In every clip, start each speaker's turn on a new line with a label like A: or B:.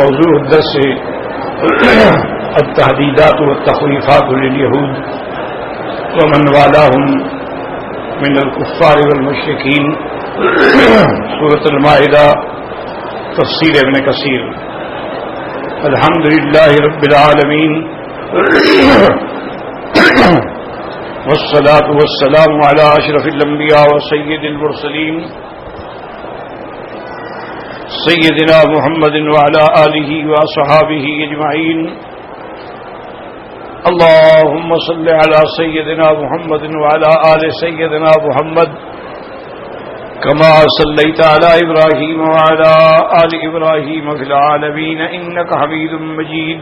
A: موضوع الدرس التهديدات والتخويفات لليهود ومن والاهم من الكفار والمشركين سورة المائدة تفسير ابن كثير. الحمد لله رب العالمين والصلاة والسلام على أشرف الأنبياء وسيد المرسلين سيدنا محمد وعلى آله وصحابه أجمعين. اللهم صل على سيدنا محمد وعلى آل سيدنا محمد كما صليت على إبراهيم وعلى آل إبراهيم في العالمين إنك حميد مجيد.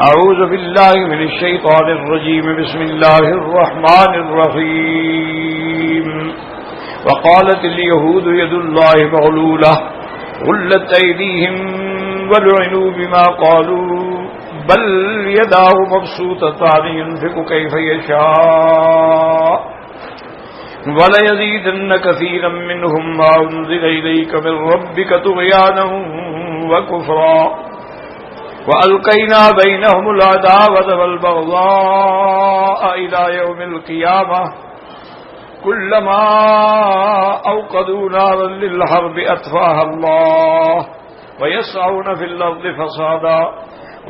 A: أعوذ بالله من الشيطان الرجيم. بسم الله الرحمن الرحيم. وقالت اليهود يد الله مغلولة غلت أيديهم ولعنوا بما قالوا بل يداه مبسوطتان ينفق كيف يشاء وليزيدن كثيرا منهم ما أنزل إليك من ربك طغيانا وكفرا وألقينا بينهم العداوة والبغضاء إلى يوم القيامة كلما أوقدوا نارا للحرب أطفاها الله ويسعون في الأرض فسادا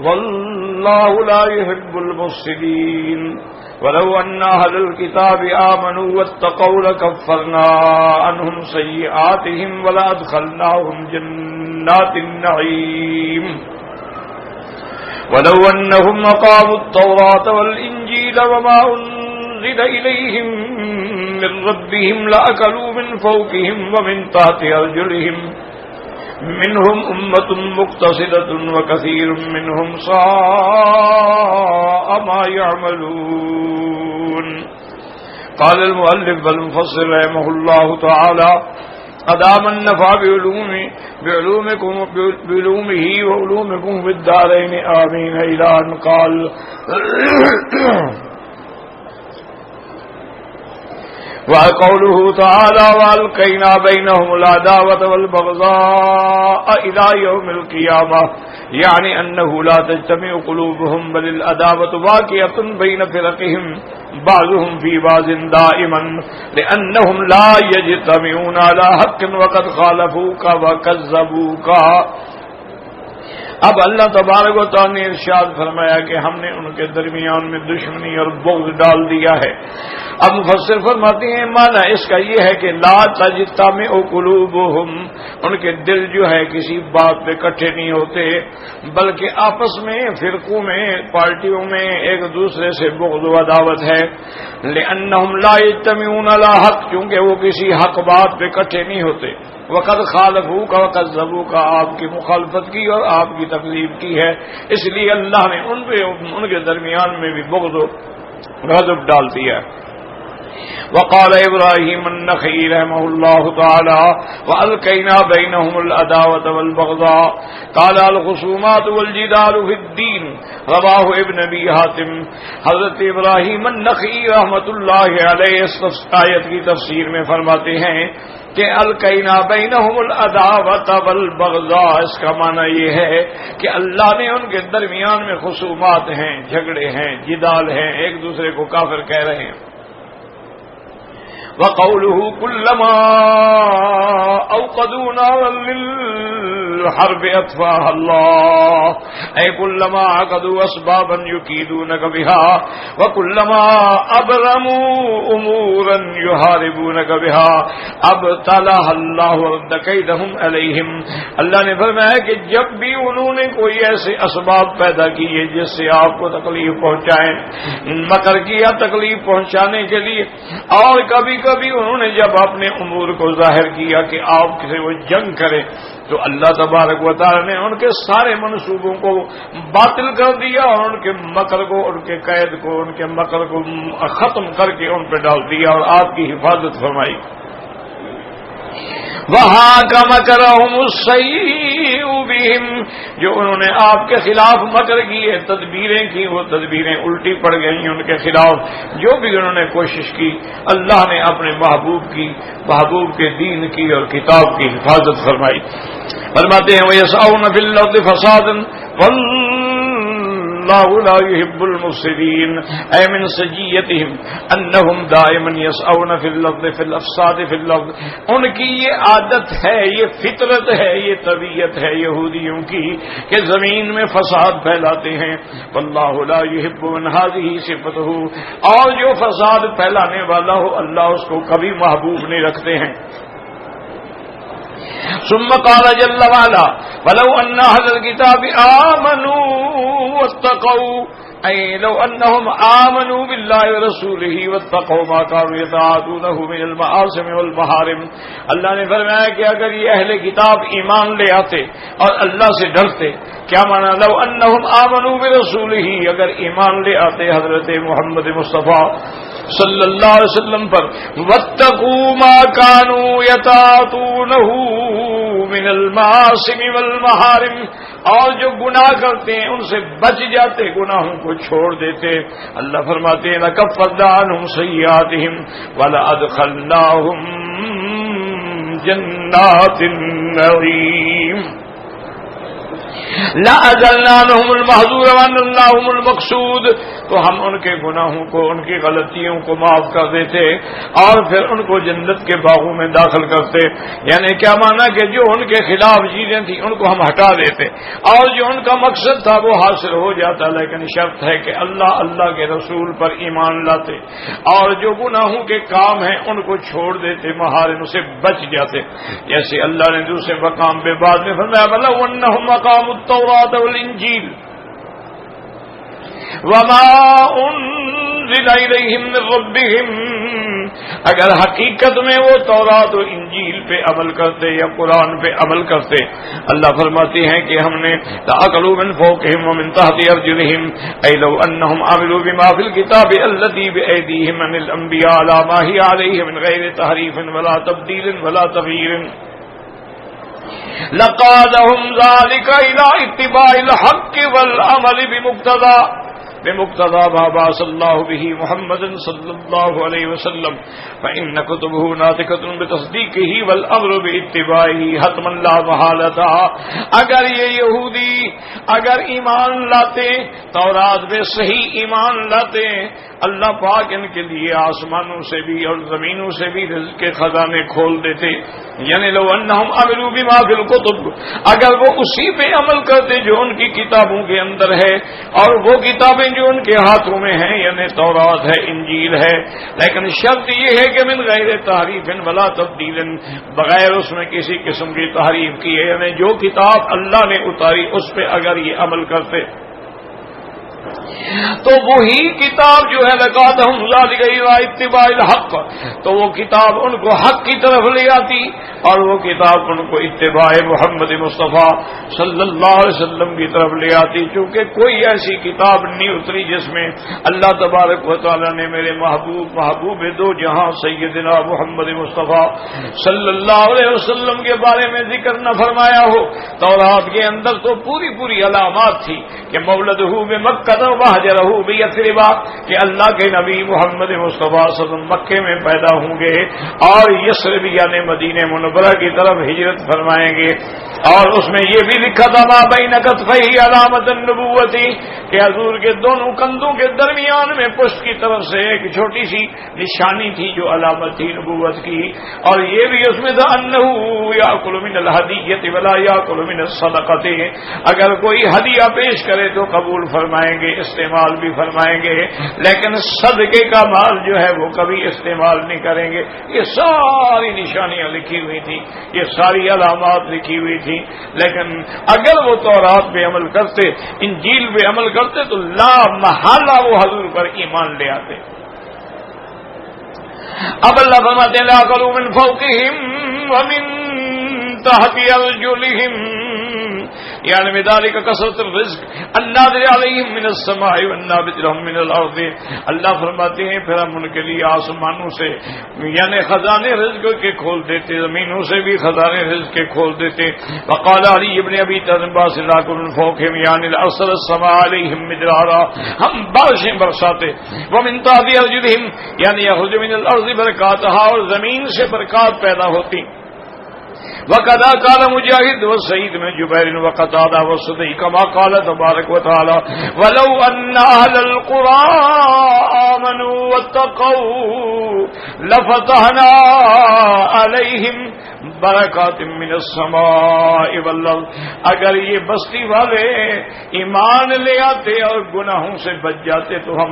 A: والله لا يحب المفسدين. ولو أن أهل الكتاب آمنوا واتقوا لكفرنا عنهم سيئاتهم ولأدخلناهم جنات النعيم. ولو أنهم أقاموا التوراة والإنجيل وما أنزل إليهم من ربهم لأكلوا من فوقهم ومن تحت أرجلهم منهم أمة مقتصدة وكثير منهم ساء ما يعملون. قال المؤلف والمفسر رحمه الله تعالى أدام النفع بعلومه وعلومكم في الدارين آمين. إلى أن قال وقوله تعالى وألقينا بينهم العداوة والبغضاء إلى يوم القيامة يعني أنه لا تجتمع قلوبهم بل العداوة باقية بين فرقهم بعضهم في بعض دائما لأنهم لا يجتمعون على حق وقد خالفوك وكذبوك. اب اللہ تبارک و تعالی نے ارشاد فرمایا کہ ہم نے ان کے درمیان میں دشمنی اور بغض ڈال دیا ہے. اب مفسر فرماتے ہیں معنی اس کا یہ ہے کہ لا تجتمع قلوبہم، ان کے دل جو ہے کسی بات پہ اکٹھے نہیں ہوتے بلکہ آپس میں فرقوں میں پارٹیوں میں ایک دوسرے سے بغض و عداوت ہے. لأنہم لا یجتمعون علی حق، کیونکہ وہ کسی حق بات پہ اکٹھے نہیں ہوتے. وقد خالفوک وکذبوک، آپ کی مخالفت کی اور آپ کی تکذیب کی ہے، اس لیے اللہ نے ان کے درمیان میں بھی بغض و غضب ڈال دیا. وقال ابراہیم النخعی رحمہ اللہ تعالی وألقينا بينهم العداوة والبغضاء قال الخصومات والجدال في الدين. رواه ابن ابی حاتم. حضرت ابراہیم النخعی رحمۃ اللہ علیہ اس آیت کی تفسیر میں فرماتے ہیں کہ القینا بینہم العداوۃ والبغضاء، اس کا معنی یہ ہے کہ اللہ نے ان کے درمیان میں خصومات ہیں، جھگڑے ہیں، جدال ہیں، ایک دوسرے کو کافر کہہ رہے ہیں. وقوله كلما اوقدوا نارا للحرب اطفاها الله اي كلما عقدوا اسبابا يكيدونك بها وكلما ابرموا امورا يحاربونك بها ابطلها الله ورد كيدهم عليهم. اللہ نے فرمایا کہ جب بھی انہوں نے کوئی ایسے اسباب پیدا کیے جس سے آپ کو تکلیف پہنچائیں، مکر کیا تکلیف پہنچانے کے لیے، اور کبھی کبھی انہوں نے جب اپنے امور کو ظاہر کیا کہ آپ سے وہ جنگ کریں، تو اللہ تبارک و تعالی نے ان کے سارے منصوبوں کو باطل کر دیا اور ان کے مکر کو، ان کے قید کو، ان کے مکر کو ختم کر کے ان پہ ڈال دیا اور آپ کی حفاظت فرمائی. وَحَاكَ مَكَرَهُمُ السَّيِّئُ قلوبہم، جو انہوں نے آپ کے خلاف مکر کیے، تدبیریں کی، وہ تدبیریں الٹی پڑ گئیں ان کے خلاف۔ جو بھی انہوں نے کوشش کی، اللہ نے اپنے محبوب کے دین کی اور کتاب کی حفاظت فرمائی۔ فرماتے ہیں وَيَسْعَوْنَ فِي الْأَرْضِ فَسَادًا اللہ لا يحب المفسدین، اے من سجیتہم انہم دائما یسعون فی الارض فی الافساد فی الارض، ان کی یہ عادت ہے، یہ فطرت ہے، یہ طبیعت ہے یہودیوں کی کہ زمین میں فساد پھیلاتے ہیں۔ واللہ لا يحب من هذه صفته، اور جو فساد پھیلانے والا ہو اللہ اس کو کبھی محبوب نہیں رکھتے ہیں۔ ثم قال جل وعلا ولو ان اهل الكتاب آمنوا واتقوا، اي لو انهم آمنوا بالله ورسوله واتقوا ما كانوا يتعاطونه من المعاصم والمحارم۔ اللہ نے فرمایا کہ اگر یہ اہل کتاب ایمان لے آتے اور اللہ سے ڈرتے، کیا مانا لو انهم آمنوا برسوله، اگر ایمان لے آتے حضرت محمد مصطفیٰ صلی اللہ علیہ وسلم پر، واتقوا ما كانوا يتعاطونه من المعاصم والمحارم، اور جو گناہ کرتے ہیں ان سے بچ جاتے، گناہوں کو چھوڑ دیتے، اللہ فرماتے ہیں لَكَفَّرْنَا عَنْهُمْ سَيِّئَاتِهِمْ وَلَأَدْخَلْنَاهُمْ جَنَّاتِ النَّعِيمِ لَأَذَلْنَاهُمُ الْمَحْذُورَ وَأَنَّلْنَاهُمُ الْمَقْصُودَ، تو ہم ان کے گناہوں کو، ان کی غلطیوں کو معاف کر دیتے اور پھر ان کو جنت کے باغوں میں داخل کرتے۔ یعنی کیا مانا کہ جو ان کے خلاف چیزیں تھیں ان کو ہم ہٹا دیتے اور جو ان کا مقصد تھا وہ حاصل ہو جاتا، لیکن شرط ہے کہ اللہ کے رسول پر ایمان لاتے اور جو گناہوں کے کام ہیں ان کو چھوڑ دیتے، محارم سے بچ جاتے۔ جیسے اللہ نے دوسرے مقام پہ بعد میں فرمایا وَلَوْ أَنَّهُمْ أَقَامُوا التوراة والإنجيل وما انزل الیہم من ربہم، اگر حقیقت میں وہ تورات و انجیل پہ عمل کرتے یا قرآن پہ عمل کرتے، اللہ فرماتے ہیں کہ ہم نے لأکلوا من فوقہم ومن تحت ارجلہم، اے لو انہم عملوا بما فی الکتاب الذی بایدیہم من الانبیاء لا ما ہی علیہ من غیر تحریف ولا تبدیل ولا تغییر لقادهم ذلك الى اتباع الحق والعمل بمقتضى ما بعث الله به محمد صلی اللہ علیہ وسلم فإن كتبه ناطقة بتصدیقه والامر باتباعه حتما لا محالة۔ اگر یہ یہودی اگر ایمان لاتے، تورات پہ صحیح ایمان لاتے، اللہ پاک ان کے لیے آسمانوں سے بھی اور زمینوں سے بھی رزق کے خزانے کھول دیتے۔ یعنی لو انہم عملوا بما فی الکتب، اگر وہ اسی پہ عمل کرتے جو ان کی کتابوں کے اندر ہے، اور وہ کتابیں جو ان کے ہاتھوں میں ہیں یعنی تورات ہے، انجیل ہے، لیکن شرط یہ ہے کہ من غیر تحریف ولا تبدیل، بغیر اس میں کسی قسم کی تحریف کی ہے، یعنی جو کتاب اللہ نے اتاری اس پہ اگر یہ عمل کرتے تو وہی کتاب جو ہے لقادہم ذلک الی اتباع الحق، تو وہ کتاب ان کو حق کی طرف لے آتی اور وہ کتاب ان کو اتباع محمد مصطفیٰ صلی اللہ علیہ وسلم کی طرف لے آتی، چونکہ کوئی ایسی کتاب نہیں اتری جس میں اللہ تبارک و تعالی نے میرے محبوب دو جہاں سیدنا محمد مصطفیٰ صلی اللہ علیہ وسلم کے بارے میں ذکر نہ فرمایا ہو۔ تورات کے اندر تو پوری علامات تھی کہ مولدہ بمکہ وہجرہ بیثرب، کہ اللہ کے نبی محمد مصطفیٰ صلی اللہ علیہ وسلم مکے میں پیدا ہوں گے اور یثرب یعنی مدینہ منورہ کی طرف ہجرت فرمائیں گے، اور اس میں یہ بھی لکھا تھا ما بین کتفیہ علامۃ النبوۃ، کہ حضور کے دونوں کندھوں کے درمیان میں پشت کی طرف سے ایک چھوٹی سی نشانی تھی جو علامت تھی نبوت کی، اور یہ بھی اس میں تھا انہ یاکل من الہدیۃ ولا یاکل من الصدقۃ، اگر کوئی ہدیہ پیش کرے تو قبول فرمائیں گے، استعمال بھی فرمائیں گے، لیکن صدقے کا مال جو ہے وہ کبھی استعمال نہیں کریں گے۔ یہ ساری نشانیاں لکھی ہوئی تھیں، یہ ساری علامات لکھی ہوئی تھیں، لیکن اگر وہ تورات پہ عمل کرتے، انجیل پہ عمل کرتے تو لا محالہ وہ حضور پر ایمان لے آتے۔ اب اللہ فرماتے ہیں لَأَكَلُوا مِن فَوْقِهِمْ وَمِن تَحْتِ أَرْجُلِهِمْ، یعنی بذالک کثرت الرزق النازل علیہم من السماء والنابت لهم من الارض. اللہ فرماتے ہیں پھر ہم ان کے لیے آسمانوں سے یعنی خزانے رزق کے کھول دیتے، زمینوں سے بھی خزانے رزق کے کھول دیتے. وقال علی ابن ابی طالب باسلاک من فوقهم یعنی ارسل السماء علیہم مدرارا، ہم بارشیں برساتے. ومن تحت ارجلهم یعنی یخرج من الارض برکاتها، اور زمین سے برکات پیدا ہوتی. وقضا قال مجاہد وسعید میں جبیر وقتادہ وصدی کما قال تبارک وتعالی ولو ان اهل القرى آمنوا واتقوا لفتحنا عليهم برکات من السماء والارض. اگر یہ بستی والے ایمان لے آتے اور گناہوں سے بچ جاتے تو ہم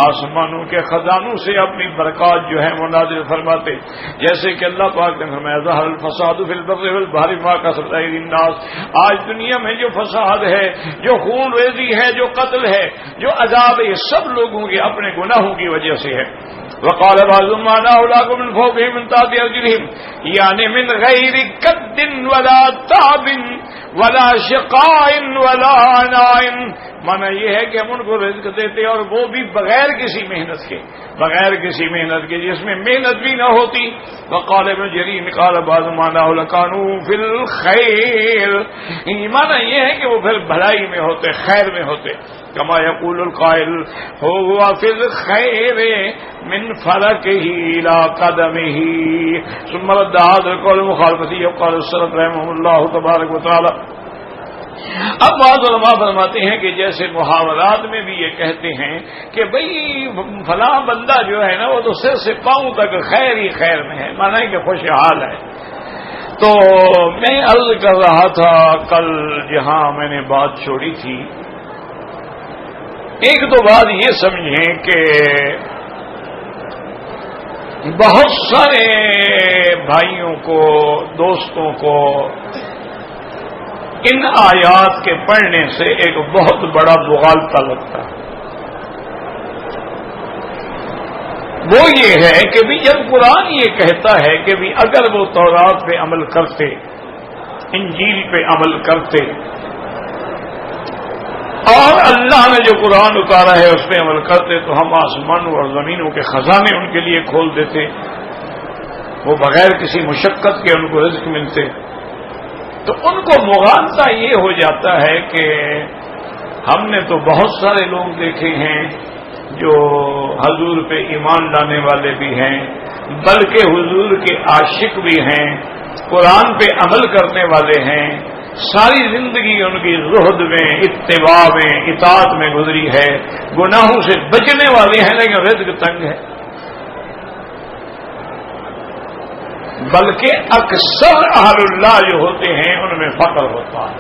A: آسمانوں کے خزانوں سے اپنی برکات جو ہے وہ نازل فرماتے. جیسے کہ اللہ پاک نے فرمایا ظہر الفساد فی البر والبحر بما کسبت ایدی الناس. آج دنیا میں جو فساد ہے، جو خون ریزی ہے، جو قتل ہے، جو عذاب ہے، یہ سب لوگوں کے اپنے گناہوں کی وجہ سے ہے. وقال بعضهم ما نهلاكم من فوقهم من تحت ارجلهم یعنی من غیر کد ولا تعب ولا شقاء ولا عناء. مانا یہ ہے کہ ہم ان کو رزق دیتے اور وہ بھی بغیر کسی محنت کے جس میں محنت بھی نہ ہوتی. وقال ابن جریر قال بعض ما نهلكانوا في الخير، مانا یہ ہے کہ وہ پھر بھلائی میں ہوتے، خیر میں ہوتے. کما یقول القائل هو في الخير من فرقه الى قدمه ثم رد هذا القول مخالفته وقال السلف رحمه الله تبارک وتعالى. اب بعض علماء فرماتے ہیں کہ جیسے محاورات میں بھی یہ کہتے ہیں کہ بھئی فلاں بندہ جو ہے نا وہ تو سر سے پاؤں تک خیر ہی خیر میں ہے، مانا ہے کہ خوشحال ہے. تو میں عرض کر رہا تھا کل جہاں میں نے بات چھوڑی تھی، ایک دو بات یہ سمجھیں کہ بہت سارے بھائیوں کو، دوستوں کو ان آیات کے پڑھنے سے ایک بہت بڑا مغالطہ لگتا ہے. وہ یہ ہے کہ بھی جب قرآن یہ کہتا ہے کہ بھی اگر وہ تورات پہ عمل کرتے، انجیل پہ عمل کرتے اور اللہ نے جو قرآن اتارا ہے اس پہ عمل کرتے تو ہم آسمانوں اور زمینوں کے خزانے ان کے لیے کھول دیتے، وہ بغیر کسی مشقت کے ان کو رزق ملتے. تو ان کو مغالطہ یہ ہو جاتا ہے کہ ہم نے تو بہت سارے لوگ دیکھے ہیں جو حضور پہ ایمان لانے والے بھی ہیں، بلکہ حضور کے عاشق بھی ہیں، قرآن پہ عمل کرنے والے ہیں، ساری زندگی ان کی زہد میں، اتباع میں، اطاعت میں گزری ہے، گناہوں سے بچنے والے ہیں، لیکن رزق تنگ ہے. بلکہ اکثر اہل اللہ جو ہوتے ہیں ان میں فقر ہوتا ہے.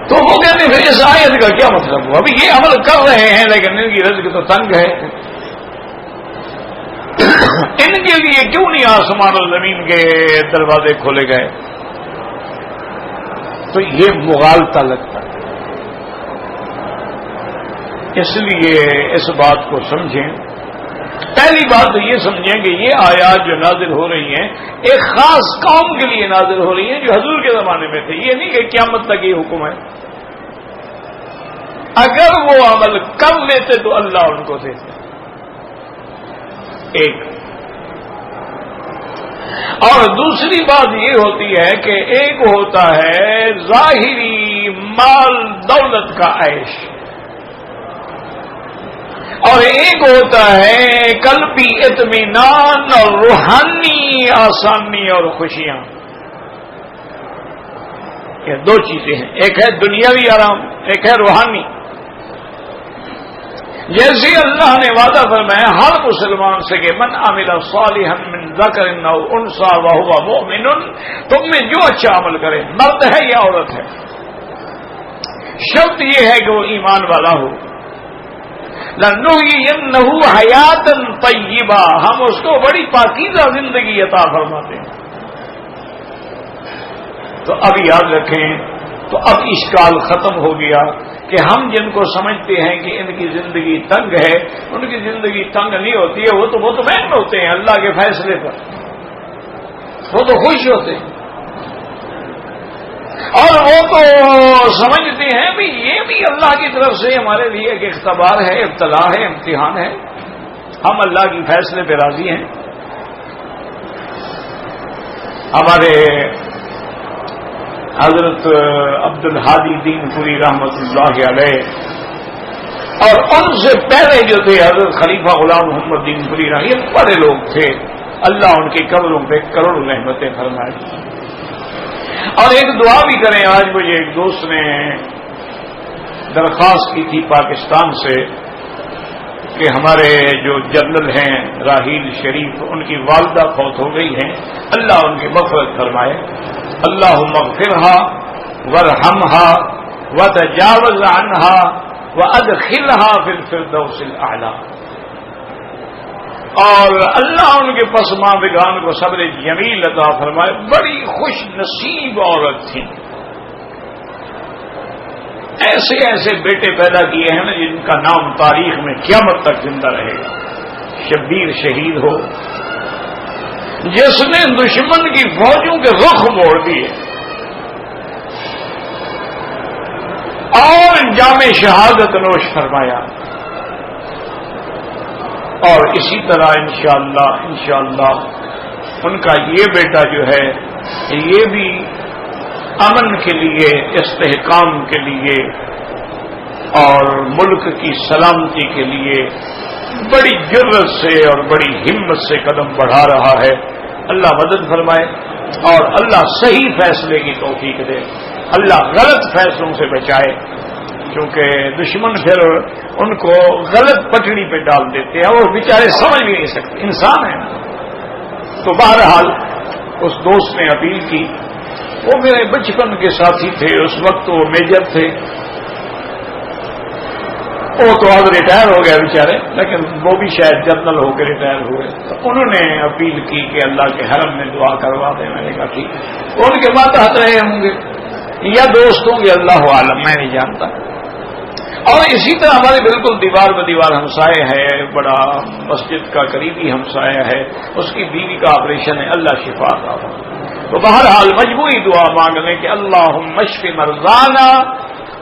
A: تو وہ کہتے ہیں اس آیت کا کیا مطلب ہوا؟ ابھی یہ عمل کر رہے ہیں لیکن ان کی رزق تو تنگ ہے، ان کے لیے کیوں نہیں آسمان اور زمین کے دروازے کھولے گئے؟ تو یہ مغالطہ لگتا ہے. اس لیے اس بات کو سمجھیں. پہلی بات تو یہ سمجھیں کہ یہ آیات جو نازل ہو رہی ہیں ایک خاص قوم کے لیے نازل ہو رہی ہیں جو حضور کے زمانے میں تھے. یہ نہیں کہ قیامت تک یہ حکم ہے. اگر وہ عمل کر لیتے تو اللہ ان کو دیتے. ایک اور دوسری بات یہ ہوتی ہے کہ ایک ہوتا ہے ظاہری مال دولت کا عیش، اور ایک ہوتا ہے قلبی اطمینان اور روحانی آسانی اور خوشیاں. یہ دو چیزیں ہیں، ایک ہے دنیاوی آرام، ایک ہے روحانی. جیسے اللہ نے وعدہ فرمایا ہر مسلمان سے کہ من عمل صالحا من ذکر او انثى وهو مؤمن، تم میں جو اچھا عمل کرے، مرد ہے یا عورت ہے، شرط یہ ہے کہ وہ ایمان والا ہو. لنحيينه حیاة طیبہ، ہم اس کو بڑی پاکیزہ زندگی عطا فرماتے ہیں. تو اب یاد رکھیں، تو اب اشکال ختم ہو گیا کہ ہم جن کو سمجھتے ہیں کہ ان کی زندگی تنگ ہے، ان کی زندگی تنگ نہیں ہوتی ہے، وہ تو مطمئن ہوتے ہیں اللہ کے فیصلے پر. وہ تو خوش ہوتے ہیں اور وہ تو سمجھتے ہیں بھی یہ بھی اللہ کی طرف سے ہمارے لیے ایک اختبار ہے، ابتلا ہے، امتحان ہے، ہم اللہ کے فیصلے پہ راضی ہیں۔ ہمارے حضرت عبد الحادی دین پوری رحمت اللہ علیہ اور ان سے پہلے جو تھے حضرت خلیفہ غلام محمد دین پوری رحمت، یہ بڑے لوگ تھے، اللہ ان کی قبروں پہ کروڑوں رحمتیں فرمائے۔ اور ایک دعا بھی کریں، آج مجھے ایک دوست نے درخواست کی تھی پاکستان سے کہ ہمارے جو جنرل ہیں راحیل شریف، ان کی والدہ فوت ہو گئی ہیں، اللہ ان کی مغفرت فرمائے، اللہم اغفرہا وارحمہا وتجاوز عنہا وادخلہا فی الفردوس الاعلی، اور اللہ ان کے پسماندگان کو صبر جمیل عطا فرمائے۔ بڑی خوش نصیب عورت تھی، ایسے ایسے بیٹے پیدا کیے ہیں نا جن کا نام تاریخ میں قیامت تک زندہ رہے گا۔ شبیر شہید ہو جس نے دشمن کی فوجوں کے رخ موڑ دیے اور جام شہادت نوش فرمایا، اور اسی طرح انشاءاللہ ان کا یہ بیٹا جو ہے یہ بھی امن کے لیے، استحکام کے لیے اور ملک کی سلامتی کے لیے بڑی جرت سے اور بڑی ہمت سے قدم بڑھا رہا ہے۔ اللہ مدد فرمائے اور اللہ صحیح فیصلے کی توفیق دے، اللہ غلط فیصلوں سے بچائے، کیونکہ دشمن پھر ان کو غلط پٹڑی پہ ڈال دیتے ہیں، وہ بیچارے سمجھ بھی نہیں سکتے، انسان ہیں۔ تو بہرحال اس دوست نے اپیل کی، وہ میرے بچپن کے ساتھی تھے، اس وقت وہ میجر تھے، وہ تو اب ریٹائر ہو گیا بیچارے، لیکن وہ بھی شاید جنرل ہو کے ریٹائر ہوئے۔ تو انہوں نے اپیل کی کہ اللہ کے حرم میں دعا کروا دیں، میں نے کہا ٹھیک، ان کے ماتحت رہے ہوں گے یا دوست ہوں گے، اللہ عالم، میں نہیں جانتا۔ اور اسی طرح ہمارے بالکل دیوار ب دیوار ہمسائے ہے، بڑا مسجد کا قریبی ہمسایہ ہے، اس کی بیوی کا آپریشن ہے، اللہ شفا عطا فرمائے۔ تو بہرحال مجموعی دعا مانگ لیں کہ اللہم اشف مرضانا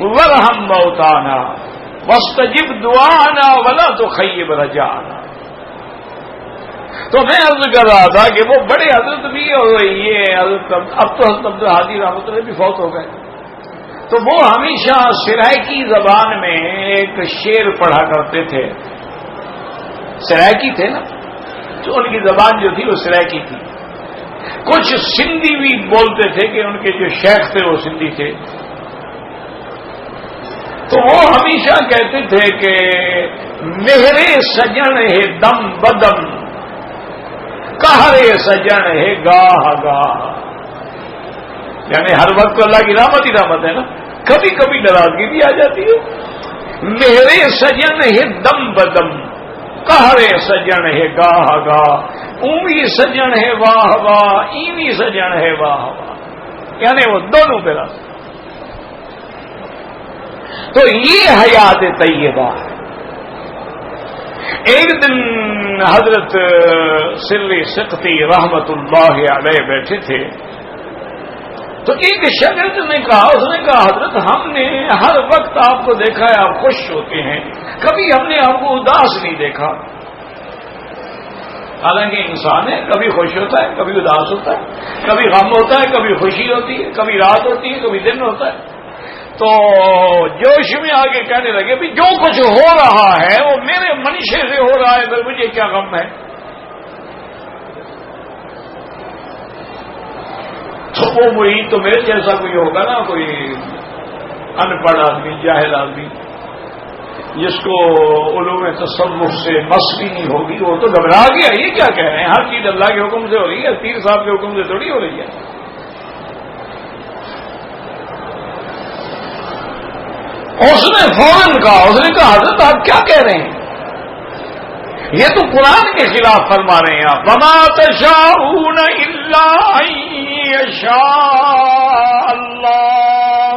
A: وارحم موتانا واستجب دعانا ولا تخیب رجانا۔ تو میں عرض کر رہا تھا کہ وہ بڑے حضرت بھی اور یہ حضرت اب تو حضرت عبد الحادی رحمۃ اللہ بھی فوت ہو گئے، تو وہ ہمیشہ سرائکی زبان میں ایک شعر پڑھا کرتے تھے، سرائکی تھے نا، تو ان کی زبان جو تھی وہ سرائکی تھی، کچھ سندھی بھی بولتے تھے کہ ان کے جو شیخ تھے وہ سندھی تھے۔ تو وہ ہمیشہ کہتے تھے کہ میرے سجن ہے دم بدم کہرے سجن ہے گاہ گاہ، یعنی ہر وقت اللہ کی رحمت ہی رحمت ہے نا، کبھی کبھی ناراضگی بھی آ جاتی ہے۔ میرے سجن ہے دم بدم کہرے سجن ہے گاہ گاہ، اوی سجن ہے واہ واہ ایوی سجن ہے واہ واہ، یعنی وہ دونوں پہ راضی۔ تو یہ حیات طیبہ ہے۔ ایک دن حضرت سر سقطی رحمت اللہ علیہ بیٹھے تھے، تو ایک شاگرد نے کہا، اس نے کہا حضرت ہم نے ہر وقت آپ کو دیکھا ہے آپ خوش ہوتے ہیں، کبھی ہم نے آپ کو اداس نہیں دیکھا۔ حالانکہ انسان ہے، کبھی خوش ہوتا ہے، کبھی اداس ہوتا ہے، کبھی غم ہوتا ہے، کبھی خوشی ہوتی ہے، کبھی رات ہوتی ہے، کبھی دن ہوتا ہے۔ تو جوش میں آگے کہنے لگے بھی جو کچھ ہو رہا ہے وہ میرے منشے سے ہو رہا ہے، پھر مجھے کیا غم ہے۔ تو وہ مرید تو میرے جیسا کوئی ہوگا نا، کوئی ان پڑھ آدمی، جاہل آدمی جس کو علوم تصوف سے مس بھی نہیں ہوگی، وہ تو گھبرا گیا، یہ کیا کہہ رہے ہیں، ہر چیز اللہ کے حکم سے ہو رہی ہے، پیر صاحب کے حکم سے تھوڑی ہو رہی ہے۔ اس نے فوراً کہا، اس نے کہا حضرت آپ کیا کہہ رہے ہیں، یہ تو قرآن کے خلاف فرما رہے ہیں آپ، وما تشاءون الا ان یشاء اللہ،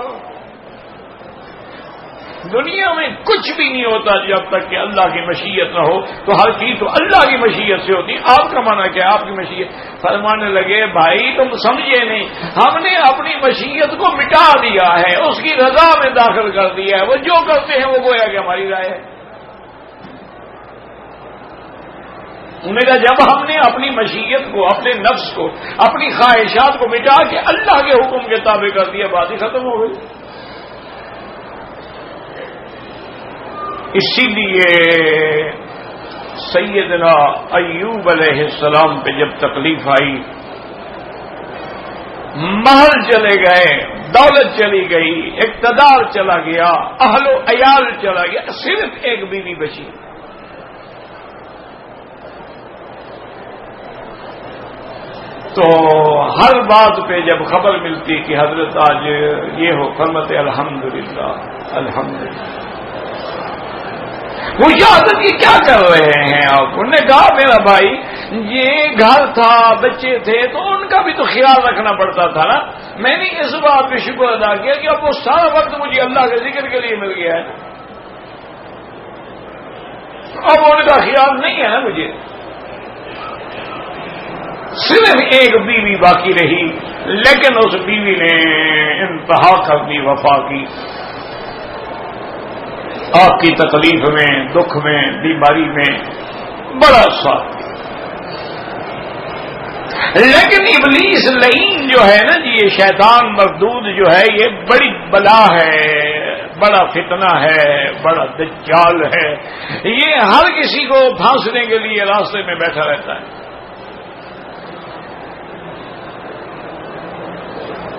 A: دنیا میں کچھ بھی نہیں ہوتا جب تک کہ اللہ کی مشیت نہ ہو، تو ہر چیز تو اللہ کی مشیت سے ہوتی. آپ کا مانا کیا ہے؟ آپ کی مشیت. فرمانے لگے بھائی تم سمجھے نہیں، ہم نے اپنی مشیت کو مٹا دیا ہے، اس کی رضا میں داخل کر دیا ہے. وہ جو کرتے ہیں وہ گویا کہ ہماری رائے ہے. انہوں نے کہا جب ہم نے اپنی مشیت کو، اپنے نفس کو، اپنی خواہشات کو مٹا کے اللہ کے حکم کے تابع کر دیا، بات ہی ختم ہو گئی. اسی لیے سیدنا ایوب علیہ السلام پہ جب تکلیف آئی، محل چلے گئے، دولت چلی گئی، اقتدار چلا گیا، اہل و عیال چلا گیا، صرف ایک بیوی بچی. تو ہر بات پہ جب خبر ملتی کہ حضرت آج یہ ہو، فرماتے الحمدللہ الحمدللہ. وہ حضرت یہ کیا کر رہے ہیں آپ؟ انہوں نے کہا میرا بھائی یہ گھر تھا، بچے تھے، تو ان کا بھی تو خیال رکھنا پڑتا تھا نا. میں نے اس بات پہ شکر ادا کیا کہ اب وہ سارا وقت مجھے اللہ کے ذکر کے لیے مل گیا ہے. اب ان کا خیال نہیں ہے نا مجھے. صرف ایک بیوی باقی رہی، لیکن اس بیوی نے انتہا کر دی وفا کی. آپ کی تکلیف میں، دکھ میں، بیماری میں بڑا ساتھ دیا. لیکن ابلیس لعین جو ہے نا جی، یہ شیطان مردود جو ہے، یہ بڑی بلا ہے، بڑا فتنہ ہے، بڑا دجال ہے. یہ ہر کسی کو پھانسنے کے لیے راستے میں بیٹھا رہتا ہے.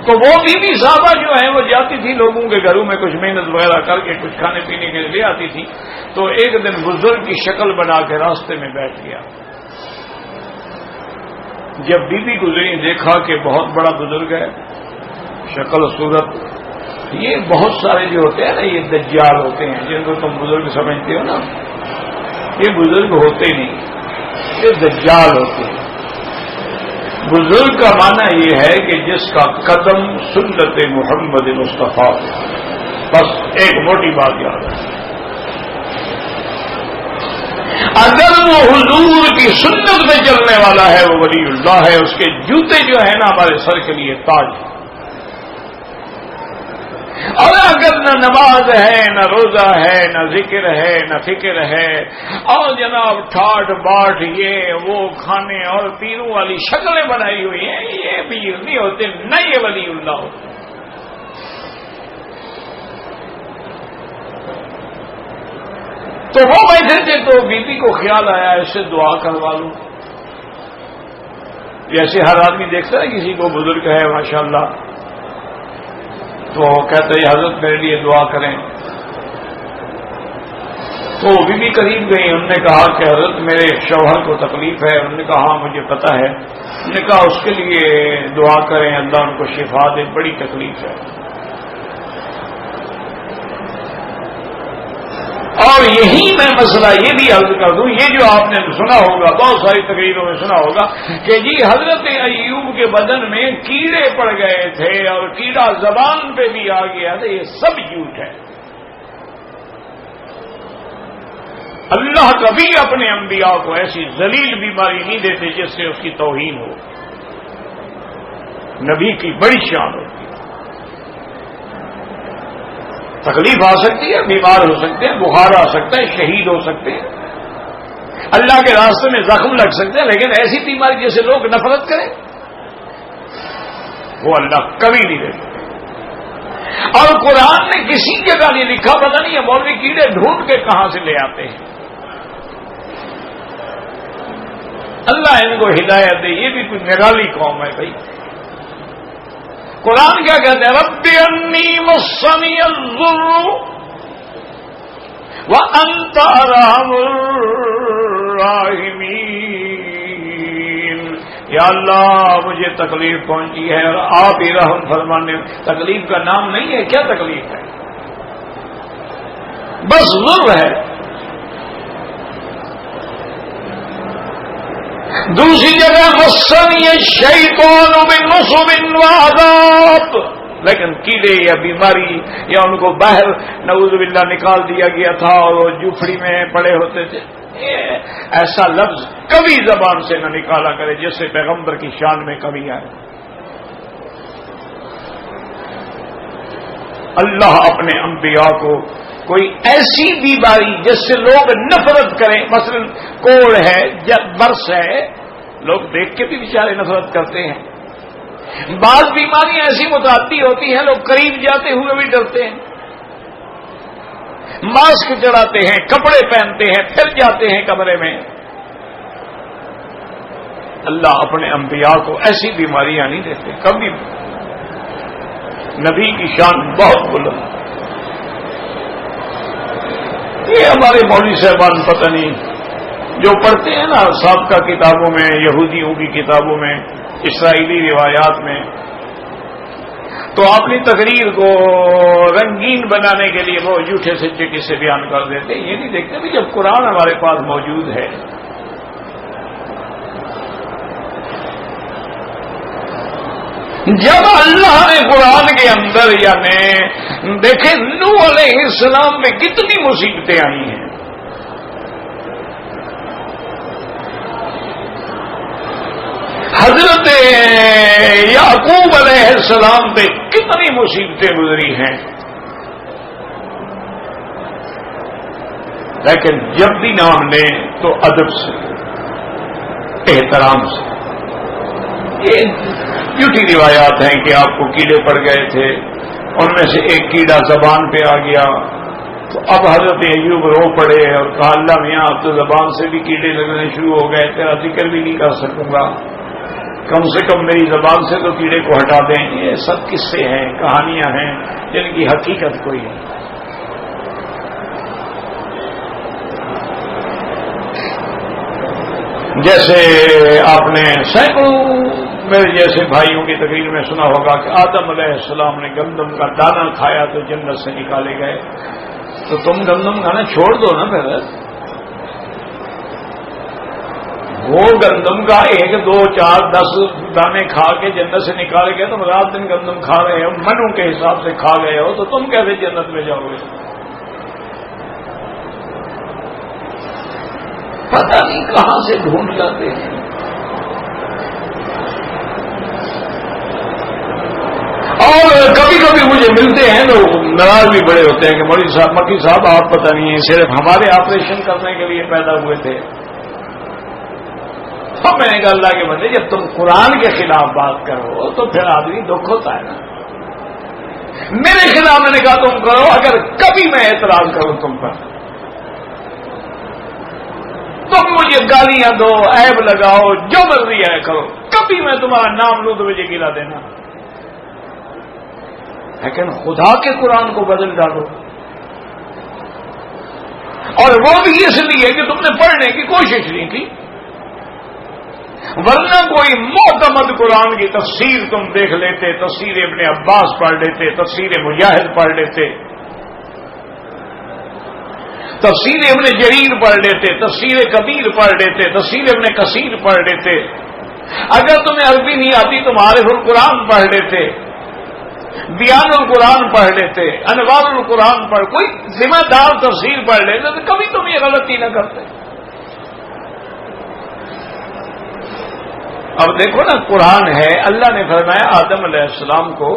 A: تو وہ بیوی صاحبہ جو ہے وہ جاتی تھی لوگوں کے گھروں میں کچھ محنت وغیرہ کر کے کچھ کھانے پینے کے لیے آتی تھی. تو ایک دن بزرگ کی شکل بنا کے راستے میں بیٹھ گیا. جب بیوی گزری دیکھا کہ بہت بڑا بزرگ ہے، شکل و صورت. یہ بہت سارے جو ہوتے ہیں نا، یہ دجال ہوتے ہیں جن کو تم بزرگ سمجھتے ہو نا، یہ بزرگ ہوتے نہیں، یہ دجال ہوتے ہیں. بزرگ کا معنی یہ ہے کہ جس کا قدم سنت محمد مصطفیٰ. بس ایک موٹی بات یاد ہے، اگر وہ حضور کی سنت میں چلنے والا ہے وہ ولی اللہ ہے. اس کے جوتے جو ہے نا ہمارے سر کے لیے تاج. اور اگر نہ نماز ہے، نہ روزہ ہے، نہ ذکر ہے، نہ فکر ہے، اور جناب ٹھاٹ باٹ یہ وہ کھانے اور پیروں والی شکلیں بنائی ہوئی ہیں، یہ پیر نہیں ہوتے، نہ یہ ولی اللہ ہوتے. تو وہ بیٹھے تھے تو بیوی کو خیال آیا اس سے دعا کروا لوں. جیسے ہر آدمی دیکھتا ہے کسی کو بزرگ ہے ماشاءاللہ تو کہتے ہیں حضرت میرے لیے دعا کریں. تو بیوی قریب گئی، انہوں نے کہا کہ حضرت میرے شوہر کو تکلیف ہے. انہوں نے کہا ہاں مجھے پتا ہے. انہوں نے کہا اس کے لیے دعا کریں، اللہ ان کو شفا دے، بڑی تکلیف ہے. اور یہی میں مسئلہ یہ بھی عرض کر دوں، یہ جو آپ نے سنا ہوگا، بہت ساری تقریروں میں سنا ہوگا کہ جی حضرت ایوب کے بدن میں کیڑے پڑ گئے تھے اور کیڑا زبان پہ بھی آ گیا تھا. یہ سب جھوٹ ہے. اللہ کبھی اپنے انبیاء کو ایسی ذلیل بیماری نہیں دیتے جس سے اس کی توہین ہو. نبی کی بڑی شان ہوتی ہے. تکلیف آ سکتی ہے، بیمار ہو سکتے ہیں، بخار آ سکتا ہے، شہید ہو سکتے ہیں، اللہ کے راستے میں زخم لگ سکتے ہیں، لیکن ایسی بیماری جیسے لوگ نفرت کریں وہ اللہ کبھی نہیں دیتے. اور قرآن نے کسی جگہ نہیں لکھا، پتہ نہیں ہے مولوی کیڑے ڈھونڈ کے کہاں سے لے آتے ہیں. اللہ ان کو ہدایت دے. یہ بھی کوئی نرالی قوم ہے بھائی. قرآن کیا کہتے ہیں؟ رب انی مسنی الضر وانت ارحم الراحمین. یا اللہ مجھے تکلیف پہنچی ہے اور آپ ہی رحم فرمانے. تکلیف کا نام نہیں ہے، کیا تکلیف ہے؟ بس ضر ہے. دوسری جگہ مسنی الشیطان بنصب وعذاب. لیکن کیڑے یا بیماری یا ان کو باہر نعوذ باللہ نکال دیا گیا تھا اور وہ جھوپڑی میں پڑے ہوتے تھے، ایسا لفظ کبھی زبان سے نہ نکالا کرے جس سے پیغمبر کی شان میں کمی آئے۔ اللہ اپنے انبیاء کو کوئی ایسی بیماری جس سے لوگ نفرت کریں، مثلا کوڑ ہے، برس ہے، لوگ دیکھ کے بھی بیچارے نفرت کرتے ہیں۔ بعض بیماریاں ایسی متعدی ہوتی ہیں لوگ قریب جاتے ہوئے بھی ڈرتے ہیں، ماسک چڑھاتے ہیں، کپڑے پہنتے ہیں، پھر جاتے ہیں کمرے میں۔ اللہ اپنے انبیاء کو ایسی بیماریاں نہیں دیتے کبھی۔ نبی کی شان بہت بلند۔ یہ ہمارے مولوی صاحبان پتہ نہیں جو پڑھتے ہیں نا سابقہ کتابوں میں، یہودیوں کی کتابوں میں، اسرائیلی روایات میں، تو اپنی تقریر کو رنگین بنانے کے لیے وہ جھوٹے سچے قصے بیان کر دیتے ہیں۔ یہ نہیں دیکھتے کہ جب قرآن ہمارے پاس موجود ہے، جب اللہ نے قرآن کے اندر یعنی دیکھیں نوح علیہ السلام میں کتنی مصیبتیں آئی ہیں، حضرت یعقوب علیہ السلام پہ کتنی مصیبتیں گزری ہیں، لیکن جب بھی نام لیں تو ادب سے، احترام سے۔ یہ جھوٹی روایات ہیں کہ آپ کو کیڑے پڑ گئے تھے، ان میں سے ایک کیڑا زبان پہ آ گیا تو اب حضرت ایوب رو پڑے اور کہا اللہ میاں اب تو زبان سے بھی کیڑے لگنے شروع ہو گئے، تیرا ذکر بھی نہیں کر سکوں گا، کم سے کم میری زبان سے تو کیڑے کو ہٹا دیں۔ یہ سب قصے ہیں، کہانیاں ہیں جن کی حقیقت کوئی ہے۔ جیسے آپ نے سینکڑوں میرے جیسے بھائیوں کی تقریر میں سنا ہوگا کہ آدم علیہ السلام نے گندم کا دانہ کھایا تو جنت سے نکالے گئے، تو تم گندم کھانا چھوڑ دو نا پھر۔ وہ گندم کا 1 2 4 10 دانے کھا کے جنت سے نکالے گئے، تم رات دن گندم کھا رہے ہو، منوں کے حساب سے کھا گئے ہو، تو تم کیسے جنت میں جاؤ گے؟ پتہ نہیں کہاں سے ڈھونڈ لاتے ہیں۔ اور کبھی کبھی مجھے ملتے ہیں تو ناراض بھی بڑے ہوتے ہیں کہ مولوی صاحب، مکی صاحب آپ پتہ نہیں ہے صرف ہمارے آپریشن کرنے کے لیے پیدا ہوئے تھے۔ تو میں نے کہا اللہ کے بندے جب تم قرآن کے خلاف بات کرو تو پھر آدمی دکھ ہوتا ہے نا۔ میرے خلاف میں نے کہا تم کرو، اگر کبھی میں اعتراض کروں تم پر، تم مجھے گالیاں دو، عیب لگاؤ، جو مرضی ہے کرو، کبھی میں تمہارا نام لوں تو مجھے گلا دینا، لیکن خدا کے قرآن کو بدل ڈالو، اور وہ بھی اس لیے کہ تم نے پڑھنے کی کوشش نہیں کی، ورنہ کوئی معتمد قرآن کی تفسیر تم دیکھ لیتے، تفسیر ابن عباس پڑھ لیتے، تفسیر مجاہد پڑھ لیتے، تفسیر ابن جریر پڑھ لیتے، تفسیر کبیر پڑھ لیتے، تفسیر ابن کثیر پڑھ لیتے، اگر تمہیں عربی نہیں آتی تو معارف القرآن پڑھ لیتے، بیان القرآن پڑھ لیتے، انوار القرآن پڑھ، کوئی ذمہ دار تفسیر پڑھ لیتے تو کبھی تم یہ غلطی نہ کرتے۔ اب دیکھو نا قرآن ہے، اللہ نے فرمایا آدم علیہ السلام کو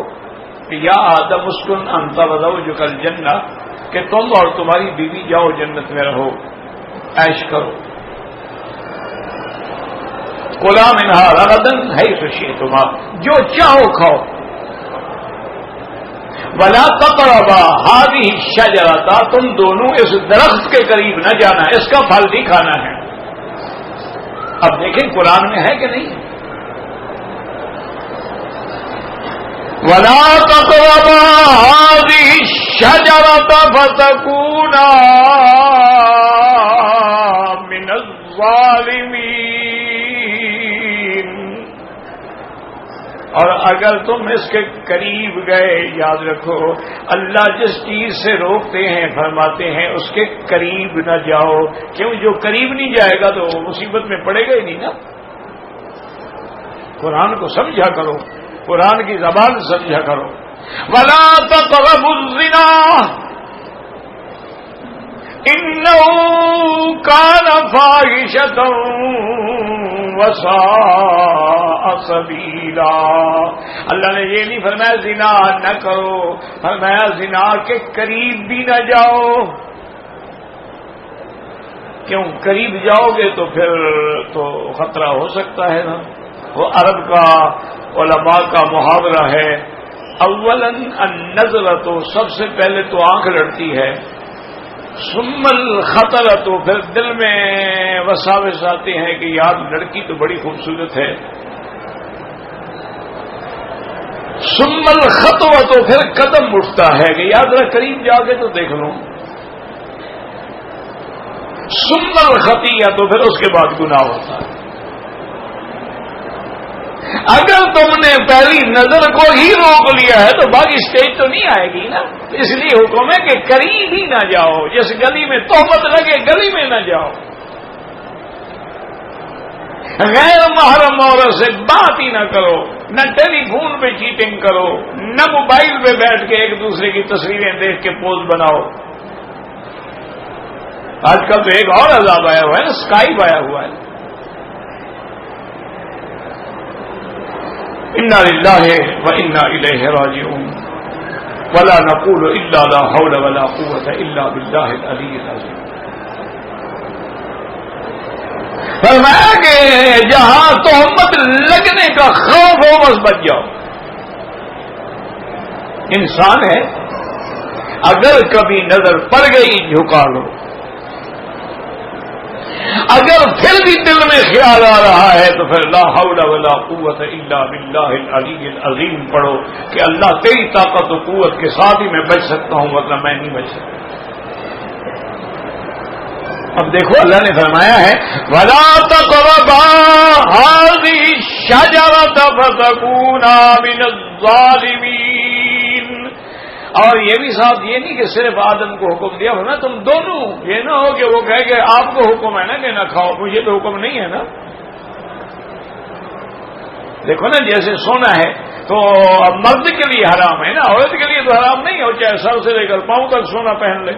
A: کہ یا آدم اسکن انت وزوجک الجنہ، کہ تم اور تمہاری بیوی جاؤ جنت میں رہو، عیش کرو، کلا منہا رغدا حیث شئتما، جو چاہو کھاؤ، ولا تقربا هذه الشجرة، تم دونوں اس درخت کے قریب نہ جانا، اس کا پھل نہیں کھانا ہے۔ اب دیکھیں قرآن میں ہے کہ نہیں؟ وَلَا تَقْرَبَا هَٰذِهِ الشَّجَرَةَ فَتَكُونَا مِنَ الظَّالِمِينَ، اور اگر تم اس کے قریب گئے، یاد رکھو اللہ جس چیز سے روکتے ہیں فرماتے ہیں اس کے قریب نہ جاؤ، کیوں جو قریب نہیں جائے گا تو مصیبت میں پڑے گا ہی نہیں نا۔ قرآن کو سمجھا کرو، قرآن کی زبان سمجھا کرو، ولا تقربوا الزنا انه كان فاحشة وساء سبیلا. اللہ نے یہ نہیں فرمایا زنا نہ کرو، فرمایا زنا کے قریب بھی نہ جاؤ. کیوں؟ قریب جاؤ گے تو پھر تو خطرہ ہو سکتا ہے نا. وہ عرب کا علماء کا محاورہ ہے، اولاً النظر، تو سب سے پہلے تو آنکھ لڑتی ہے، ثم الخطر، تو پھر دل میں وساوس آتے ہیں کہ یار لڑکی تو بڑی خوبصورت ہے، ثم الخطوہ، تو پھر قدم اٹھتا ہے کہ یاد رکھ قریب جا کے تو دیکھ لوں، ثم الخطیہ، تو پھر اس کے بعد گناہ ہوتا ہے. اگر تم نے پہلی نظر کو ہی روک لیا ہے تو باقی اسٹیج تو نہیں آئے گی نا. اس لیے حکم ہے کہ قریب ہی نہ جاؤ، جس گلی میں تہمت لگے گلی میں نہ جاؤ، غیر محرم عورت سے بات ہی نہ کرو، نہ ٹیلی فون پہ چیٹنگ کرو، نہ موبائل پہ بیٹھ کے ایک دوسرے کی تصویریں دیکھ کے پوز بناؤ. آج کل تو ایک اور عذاب آیا ہوا ہے نا، اسکائپ آیا ہوا ہے. انا للہ وانا الیہ راجعون ولا نقول الا لا حول ولا قوة الا باللہ العلی العظیم. فرمایا کہ جہاں تہمت لگنے کا خوف ہو بس بچ جاؤ. انسان ہے، اگر کبھی نظر پڑ گئی جھکا لو، اگر پھر بھی دل میں خیال آ رہا ہے تو پھر لا حول ولا قوت الا باللہ العلی العظیم پڑھو کہ اللہ تیری طاقت و قوت کے ساتھ ہی میں بچ سکتا ہوں، ورنہ میں نہیں بچ سکتا. اب دیکھو اللہ نے فرمایا ہے وَلَا تَقْرَبَا هَٰذِهِ الشَّجَرَةَ فَتَكُونَا مِنَ الظَّالِمِينَ. اور یہ بھی صاحب یہ نہیں کہ صرف آدم کو حکم دیا ہونا، تم دونوں، یہ نہ ہو کہ وہ کہے کہ آپ کو حکم ہے نا کہ نہ کھاؤ، مجھے تو حکم نہیں ہے نا. دیکھو نا جیسے سونا ہے تو مرد کے لیے حرام ہے نا، عورت کے لیے تو حرام نہیں ہو، چاہے سر سے لے کر پاؤں تک سونا پہن لے.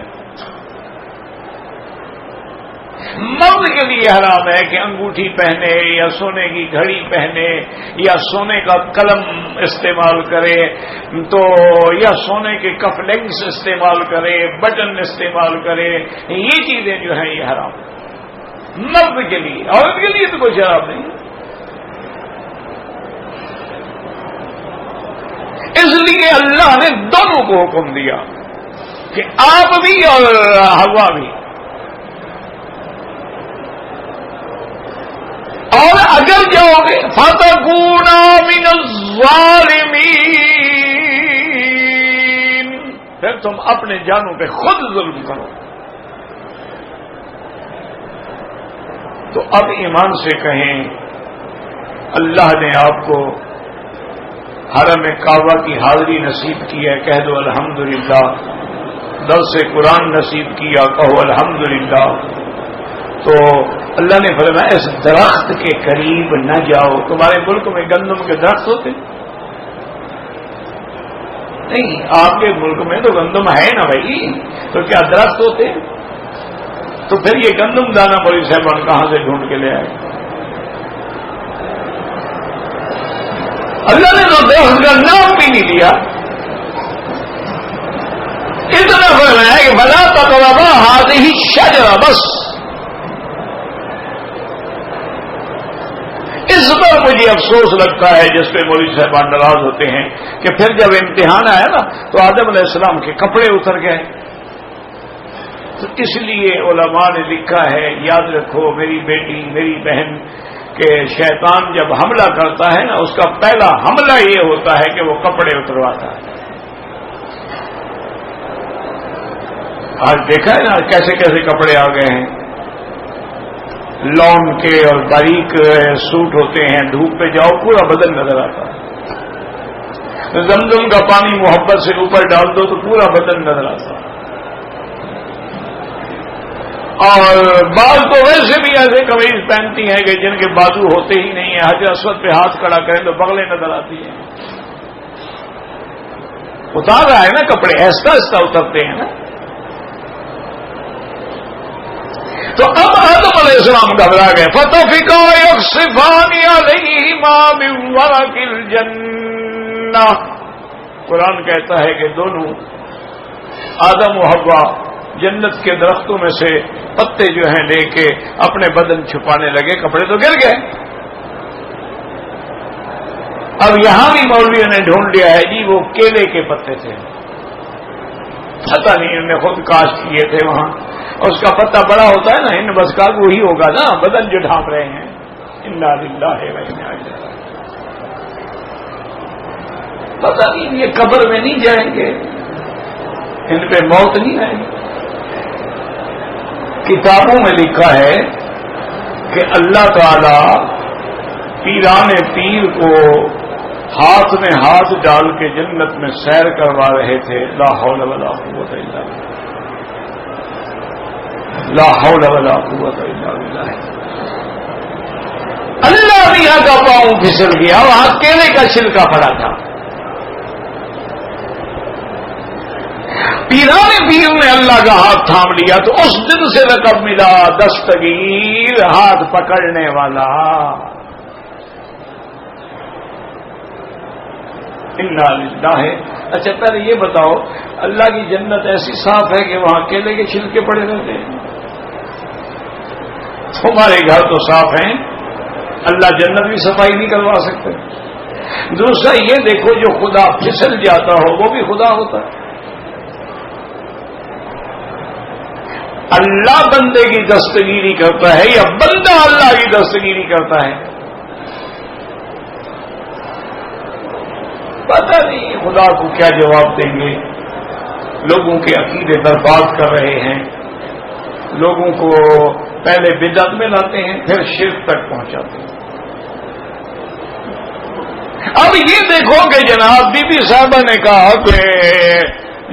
A: مرد کے لیے حرام ہے کہ انگوٹھی پہنے یا سونے کی گھڑی پہنے یا سونے کا قلم استعمال کرے تو یا سونے کے کف لینگس استعمال کرے، بٹن استعمال کرے، یہ چیزیں جو ہیں یہ حرام مرد کے لیے. عورت کے لیے تو کوئی حرام نہیں. اس لیے اللہ نے دونوں کو حکم دیا کہ آپ بھی اور ہوا بھی. اور اگر جاؤ گے فَتَكُونَا مِنَ الظَّالِمِينَ، پھر تم اپنے جانوں پہ خود ظلم کرو. تو اب ایمان سے کہیں اللہ نے آپ کو حرم کعبہ کی حاضری نصیب کی ہے، کہہ دو الحمدللہ. درس قرآن نصیب کیا، کہو الحمدللہ. تو اللہ نے فرمایا اس درخت کے قریب نہ جاؤ. تمہارے ملک میں گندم کے درخت ہوتے نہیں؟ آپ کے ملک میں تو گندم ہے نا بھائی، تو کیا درخت ہوتے؟ تو پھر یہ گندم دانا مولوی صاحبان کہاں سے ڈھونڈ کے لے آئے؟ اللہ نے تو درخت کا نام بھی نہیں دیا. اتنا فرمایا کہ بلا تقربا هذه الشجرہ، بس اس پر مجھے افسوس لگتا ہے جس پہ مولوی صاحبان ناراض ہوتے ہیں کہ پھر جب امتحان آیا نا تو آدم علیہ السلام کے کپڑے اتر گئے. تو اس لیے علماء نے لکھا ہے، یاد رکھو میری بیٹی میری بہن، کہ شیطان جب حملہ کرتا ہے نا اس کا پہلا حملہ یہ ہوتا ہے کہ وہ کپڑے اترواتا ہے. آج دیکھا ہے نا کیسے کیسے کپڑے آ گئے ہیں، لون کے اور باریک سوٹ ہوتے ہیں، دھوپ پہ جاؤ پورا بدن نظر آتا ہے. زمزم کا پانی محبت سے اوپر ڈال دو تو پورا بدن نظر آتا ہے. اور بعض تو ویسے بھی ایسے قمیض پہنتی ہیں کہ جن کے بازو ہوتے ہی نہیں ہیں، حجر اسود پہ ہاتھ کھڑا کریں تو بغلیں نظر آتی ہیں. اتار رہا ہے نا کپڑے، ایسا ایسا اترتے ہیں نا. تو اب آدم علیہ السلام گھبرا گئے. فطفقا یخصفان علیہما من ورق الجنہ. قرآن کہتا ہے کہ دونوں آدم و حوا جنت کے درختوں میں سے پتے جو ہیں لے کے اپنے بدن چھپانے لگے، کپڑے تو گر گئے. اب یہاں بھی مولویوں نے ڈھونڈ لیا ہے جی وہ کیلے کے پتے تھے، پتہ نہیں انہوں نے خود کاشت کیے تھے وہاں. اور اس کا پتا بڑا ہوتا ہے نا، ان بس کا وہی ہوگا نا، بدن جو ڈھانپ رہے ہیں. انا للہ و انا الیہ راجعون. پتہ نہیں یہ قبر میں نہیں جائیں گے، ان پہ موت نہیں آئے گی. کتابوں میں لکھا ہے کہ اللہ تعالی پیران پیر کو ہاتھ میں ہاتھ ڈال کے جنت میں سیر کروا رہے تھے. لا حول ولا قوت الا باللہ، لا حول ولا قوت الا باللہ. اللہ میاں کا پاؤں پھسل گیا، وہاں کیلے کا چھلکا پڑا تھا. پیران پیر نے اللہ کا ہاتھ تھام لیا تو اس دن سے لقب ملا دستگیر، ہاتھ پکڑنے والا. انا للہ. اچھا پہلے یہ بتاؤ، اللہ کی جنت ایسی صاف ہے کہ وہاں کیلے کے چھلکے پڑے رہتے ہیں؟ تمہارے گھر تو صاف ہیں، اللہ جنت بھی صفائی نہیں کروا سکتے. دوسرا یہ دیکھو جو خدا پھسل جاتا ہو وہ بھی خدا ہوتا ہے. اللہ بندے کی دستگیری کرتا ہے یا بندہ اللہ کی دستگیری کرتا ہے؟ پتہ نہیں خدا کو کیا جواب دیں گے. لوگوں کے عقیدے برباد کر رہے ہیں، لوگوں کو پہلے بدعت میں لاتے ہیں پھر شرک تک پہنچاتے ہیں. اب یہ دیکھو کہ جناب بی بی صاحبہ نے کہا کہ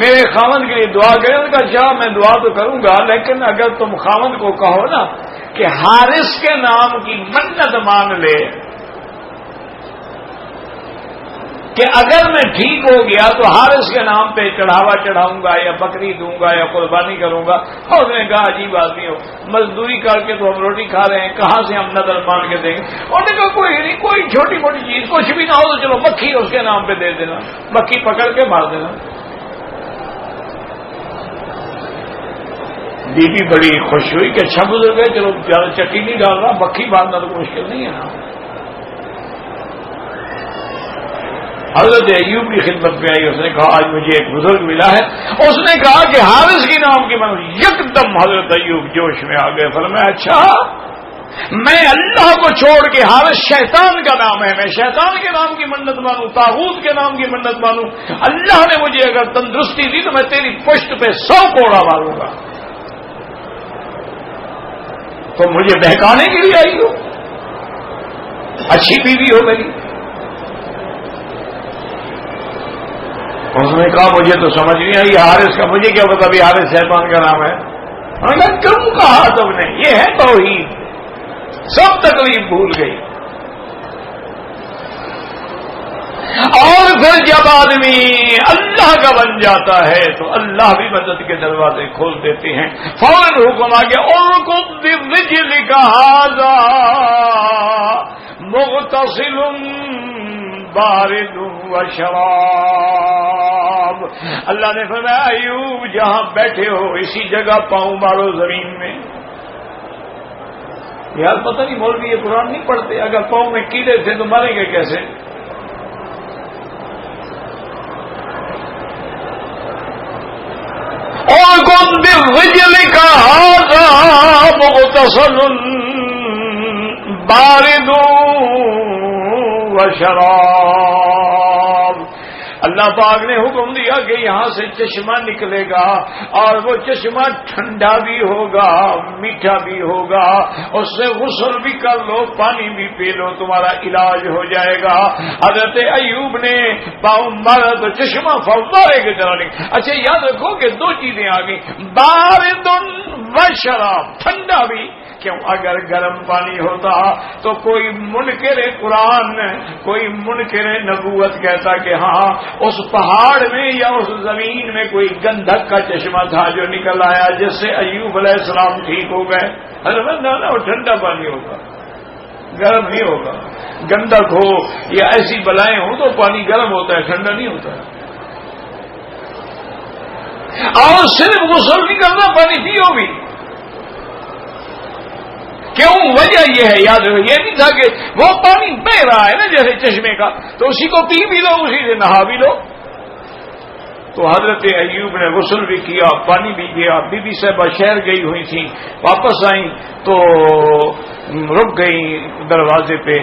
A: میرے خاوند کے لیے دعا کریں. ان کا جا میں دعا تو کروں گا، لیکن اگر تم خاوند کو کہو نا کہ حارث کے نام کی منت مان لے کہ اگر میں ٹھیک ہو گیا تو حارث کے نام پہ چڑھاوا چڑھاؤں گا یا بکری دوں گا یا قربانی کروں گا. اور اس نے کہا عجیب آدمی ہو، مزدوری کر کے تو ہم روٹی کھا رہے ہیں، کہاں سے ہم نظر مان کے دیں گے؟ اور نے کہا کوئی نہیں، کوئی چھوٹی موٹی چیز کچھ بھی نہ ہو تو چلو مکھی اس کے نام پہ دے دینا، مکھی پکڑ کے مار دینا. بی بی بڑی خوش ہوئی کہ اچھا بزرگ ہے، چلو زیادہ چٹی نہیں ڈال رہا، مکھی مارنا تو مشکل نہیں ہے نا. حضرت ایوب کی خدمت میں آئی، اس نے کہا آج مجھے ایک بزرگ ملا ہے. اس نے کہا کہ حارث کی نام کی من، یکدم حضرت ایوب جوش میں آ گئے. فرمایا اچھا میں اللہ کو چھوڑ کے، حارث شیطان کا نام ہے، میں شیطان کے نام کی منت مانوں، طاغوت کے نام کی منت مانوں؟ اللہ نے مجھے اگر تندرستی دی تو میں تیری پشت پہ 100 کوڑا ماروں گا. تو مجھے بہکانے کے لیے آئی ہو؟ اچھی بیوی ہو میری. اس نے کہا مجھے تو سمجھ نہیں آئی حارث کا، مجھے کیا پتا بھی حارث شیطان کا نام ہے. میں نے کہا کیوں کہا تم نے؟ یہ ہے توحید. سب تکلیف بھول گئی. اور پھر جب آدمی اللہ کا بن جاتا ہے تو اللہ بھی مدد کے دروازے کھول دیتے ہیں. فوراً حکم آ گیا ارکض برجلک ھذا مغتسل بارد وشراب. اللہ نے فرمایا ایوب جہاں بیٹھے ہو اسی جگہ پاؤں مارو زمین میں. یار پتہ نہیں مولوی یہ قرآن نہیں پڑھتے، اگر پاؤں میں کیڑے تھے تو ماریں گے کیسے؟ ارکض برجلک ھذا مغتسل بارد وشراب. اللہ پاک نے حکم دیا کہ یہاں سے چشمہ نکلے گا اور وہ چشمہ ٹھنڈا بھی ہوگا، میٹھا بھی ہوگا. اس سے غسل بھی کر لو، پانی بھی پی لو، تمہارا علاج ہو جائے گا. حضرت ایوب نے پاؤں مارا تو چشمہ فوارے کی طرح نکلا. اچھا یاد رکھو کہ 2 چیزیں آ گئی، بارد و شراب، ٹھنڈا بھی کیوں اگر گرم پانی ہوتا تو کوئی منکر قرآن، کوئی منکر نبوت کہتا کہ ہاں اس پہاڑ میں یا اس زمین میں کوئی گندھک کا چشمہ تھا جو نکل آیا جس سے ایوب علیہ السلام ٹھیک ہو گئے. نہ وہ ٹھنڈا پانی ہوگا، گرم نہیں ہوگا. گندھک ہو یا ایسی بلائیں ہوں تو پانی گرم ہوتا ہے، ٹھنڈا نہیں ہوتا ہے. اور صرف غسل نہیں کرنا، پانی پیو بھی. کیوں؟ وجہ یہ ہے، یاد رکھو، یہ نہیں تھا کہ وہ پانی بہ رہا ہے نا جیسے چشمے کا، تو اسی کو پی بھی لو، اسی سے نہا بھی لو. تو حضرت ایوب نے غسل بھی کیا، پانی بھی گیا. بی بی صاحبہ شہر گئی ہوئی تھی، واپس آئیں تو رک گئی دروازے پہ.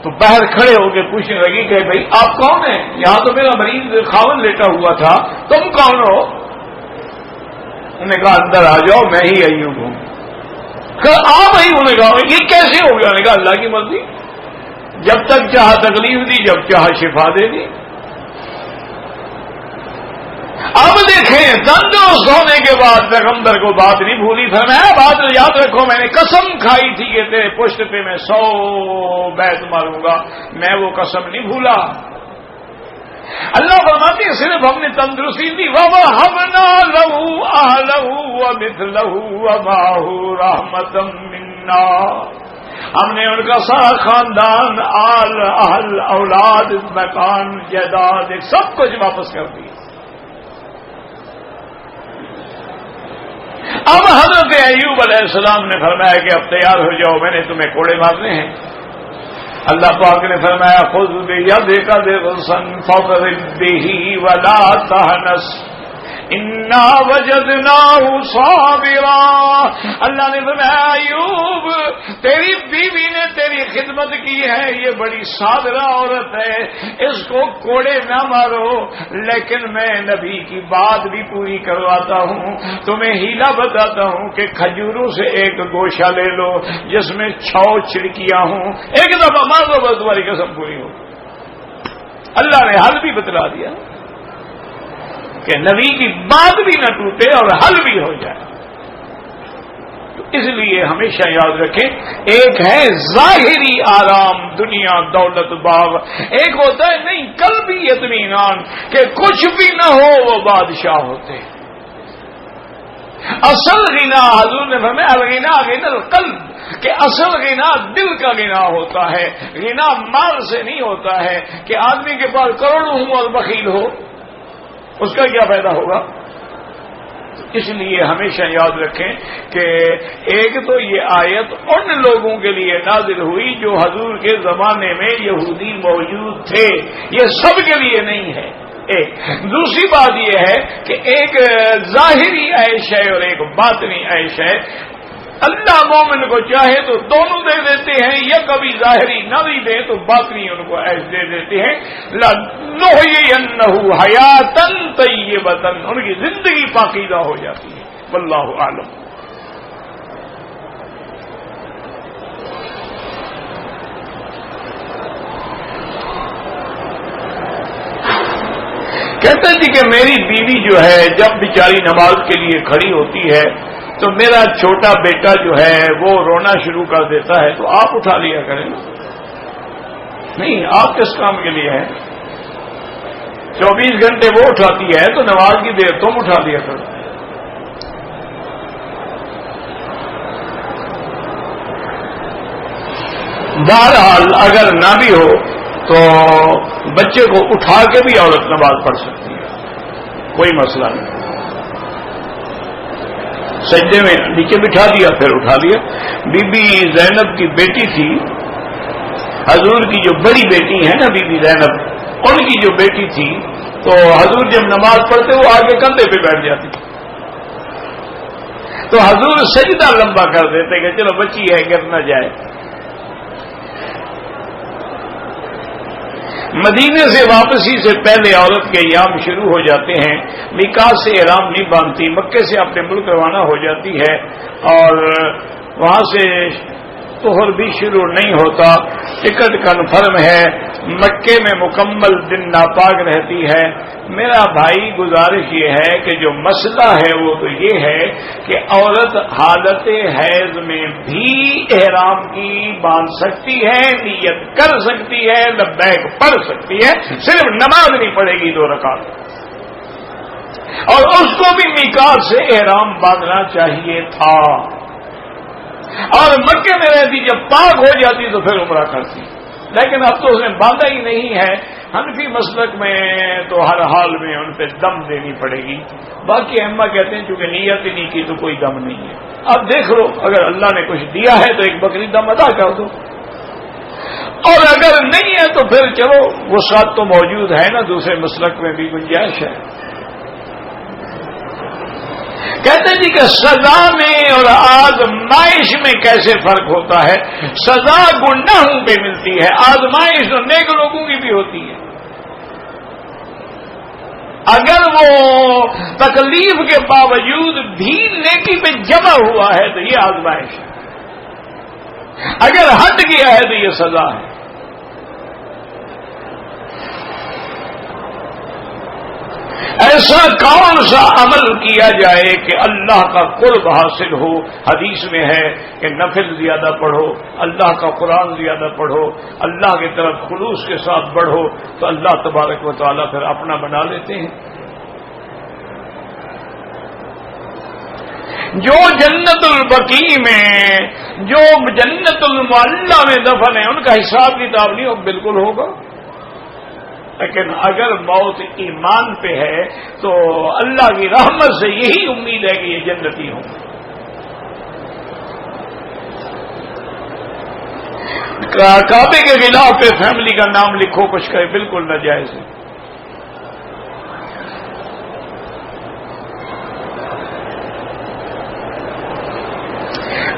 A: تو باہر کھڑے ہو کے پوچھنے لگی کہ بھائی آپ کون ہیں؟ یہاں تو میرا مریض خاون لیٹا ہوا تھا، تم کون ہو؟ انہوں نے کہا اندر آ جاؤ، میں ہی ایوب ہوں. آپ ہی؟ انہوں نے کہا یہ کیسے ہو گیا؟ انہوں نے کہا اللہ کی مرضی، جب تک چاہا تکلیف دی، جب چاہا شفا دے دی. اب دیکھیں تندرست ہونے کے بعد پیغمبر کو بات نہیں بھولی. فرمایا بات یاد رکھو، میں نے قسم کھائی تھی کہ تیرے پشت پہ میں 100 بیت ماروں گا، میں وہ قسم نہیں بھولا. اللہ فرماتے ہیں صرف ہم نے تندرستی دی. وَوَهَبْنَا لَهُ أَهْلَهُ وَمِثْلَهُ وَمَعَهُ رَحْمَةً مِنَّا، ہم نے ان کا سارا خاندان، آل اہل اولاد مکان جائیداد سب کچھ واپس کر دیا. اب حضرت ایوب علیہ السلام نے فرمایا کہ اب تیار ہو جاؤ، میں نے تمہیں کوڑے مارنے ہیں. اللہ پاک نے فرمایا خذ بیدک ضغثا فاضرب به ولا تحنث انا وجدناه صابرا. اللہ نے فرمایا ایوب تیری بیوی نے تیری خدمت کی ہے، یہ بڑی صابرہ عورت ہے، اس کو کوڑے نہ مارو. لیکن میں نبی کی بات بھی پوری کرواتا ہوں، تمہیں ہیلا بتاتا ہوں کہ کھجوروں سے ایک گوشہ لے لو جس میں 6 چھڑکیاں ہوں، ایک دفعہ مار دو بس تمہاری قسم پوری ہو. اللہ نے حل بھی بتلا دیا کہ نبی کی بات بھی نہ ٹوٹے اور حل بھی ہو جائے. تو اس لیے ہمیشہ یاد رکھیں، ایک ہے ظاہری آرام، دنیا دولت باغ، ایک ہوتا ہے نہیں قلبی اطمینان کہ کچھ بھی نہ ہو وہ بادشاہ ہوتے. اصل غنا حضور نے فرمایا الغنا غنا القلب، کہ اصل غنا دل کا غنا ہوتا ہے. غنا مال سے نہیں ہوتا ہے کہ آدمی کے پاس کروڑوں ہوں اور بخیل ہو، اس کا کیا فائدہ ہوگا. اس لیے ہمیشہ یاد رکھیں کہ ایک تو یہ آیت ان لوگوں کے لیے نازل ہوئی جو حضور کے زمانے میں یہودی موجود تھے، یہ سب کے لیے نہیں ہے. ایک دوسری بات یہ ہے کہ ایک ظاہری عیش ہے اور ایک باطنی عیش ہے. اللہ مومن کو چاہے تو دونوں دے دیتے ہیں، یا کبھی ظاہری نہ بھی دے تو باطنی ان کو عیش دے دیتے ہیں. لَنُحْيِيَنَّهُ حَيَاةً طَيِّبَةً، ان کی زندگی پاکیزہ ہو جاتی ہے. واللہ اعلم. کہتے ہیں کہ میری بیوی جو ہے جب بیچاری نماز کے لیے کھڑی ہوتی ہے تو میرا چھوٹا بیٹا جو ہے وہ رونا شروع کر دیتا ہے، تو آپ اٹھا لیا کریں. نہیں، آپ کس کام کے لیے ہیں؟ 24 گھنٹے وہ اٹھاتی ہے تو نماز کی دیر تم اٹھا لیا کرو. بہرحال اگر نہ بھی ہو تو بچے کو اٹھا کے بھی عورت نماز پڑھ سکتی ہے، کوئی مسئلہ نہیں. سجدے میں نیچے بٹھا دیا پھر اٹھا لیا. بی بی زینب کی بیٹی تھی، حضور کی جو بڑی بیٹی ہے نا بی بی زینب، ان کی جو بیٹی تھی تو حضور جب نماز پڑھتے وہ آگے کندھے پہ بیٹھ جاتی، تو حضور سجدہ لمبا کر دیتے کہ چلو بچی ہے گر نہ جائے. مدینے سے واپسی سے پہلے عورت کے ایام شروع ہو جاتے ہیں، میقات سے احرام نہیں باندھتی، مکے سے اپنے ملک روانہ ہو جاتی ہے اور وہاں سے طہر بھی شروع نہیں ہوتا. ٹکٹ کنفرم ہے، مکے میں مکمل دن ناپاک رہتی ہے. میرا بھائی گزارش یہ ہے کہ جو مسئلہ ہے وہ تو یہ ہے کہ عورت حالت حیض میں بھی احرام کی باندھ سکتی ہے, نیت کر سکتی ہے, لبیک پڑھ سکتی ہے, صرف نماز نہیں پڑھے گی 2 رکعت, اور اس کو بھی میقات سے احرام باندھنا چاہیے تھا. اور مکے میں رہتی, جب پاک ہو جاتی تو پھر عمرہ کرتی, لیکن اب تو اس نے باندھا ہی نہیں ہے. حنفی مسلک میں تو ہر حال میں ان پہ دم دینی پڑے گی. باقی ائمہ کہتے ہیں چونکہ نیت ہی نہیں کی تو کوئی دم نہیں ہے. اب دیکھ لو, اگر اللہ نے کچھ دیا ہے تو ایک بکری دم ادا کر دو, اور اگر نہیں ہے تو پھر چلو وسعت تو موجود ہے نا, دوسرے مسلک میں بھی گنجائش ہے. کہتے ہیں جی کہ سزا میں اور آزمائش میں کیسے فرق ہوتا ہے. سزا گناہوں پہ ملتی ہے, آزمائش تو نیک لوگوں کی بھی ہوتی ہے. اگر وہ تکلیف کے باوجود بھی نیکی پہ جمع ہوا ہے تو یہ آزمائش ہے, اگر ہٹ گیا ہے تو یہ سزا ہے. ایسا کون سا عمل کیا جائے کہ اللہ کا قرب حاصل ہو؟ حدیث میں ہے کہ نفل زیادہ پڑھو, اللہ کا قرآن زیادہ پڑھو, اللہ کی طرف خلوص کے ساتھ بڑھو, تو اللہ تبارک و تعالیٰ پھر اپنا بنا لیتے ہیں. جو جنت البقیع میں, جو جنت المعلی میں دفن ہے, ان کا حساب کتاب نہیں ہو, بالکل ہوگا. لیکن اگر موت ایمان پہ ہے تو اللہ کی رحمت سے یہی امید ہے کہ یہ جنتی ہوں. کعبے کے خلاف پہ فیملی کا نام لکھو, کچھ کرے, بالکل ناجائز ہے.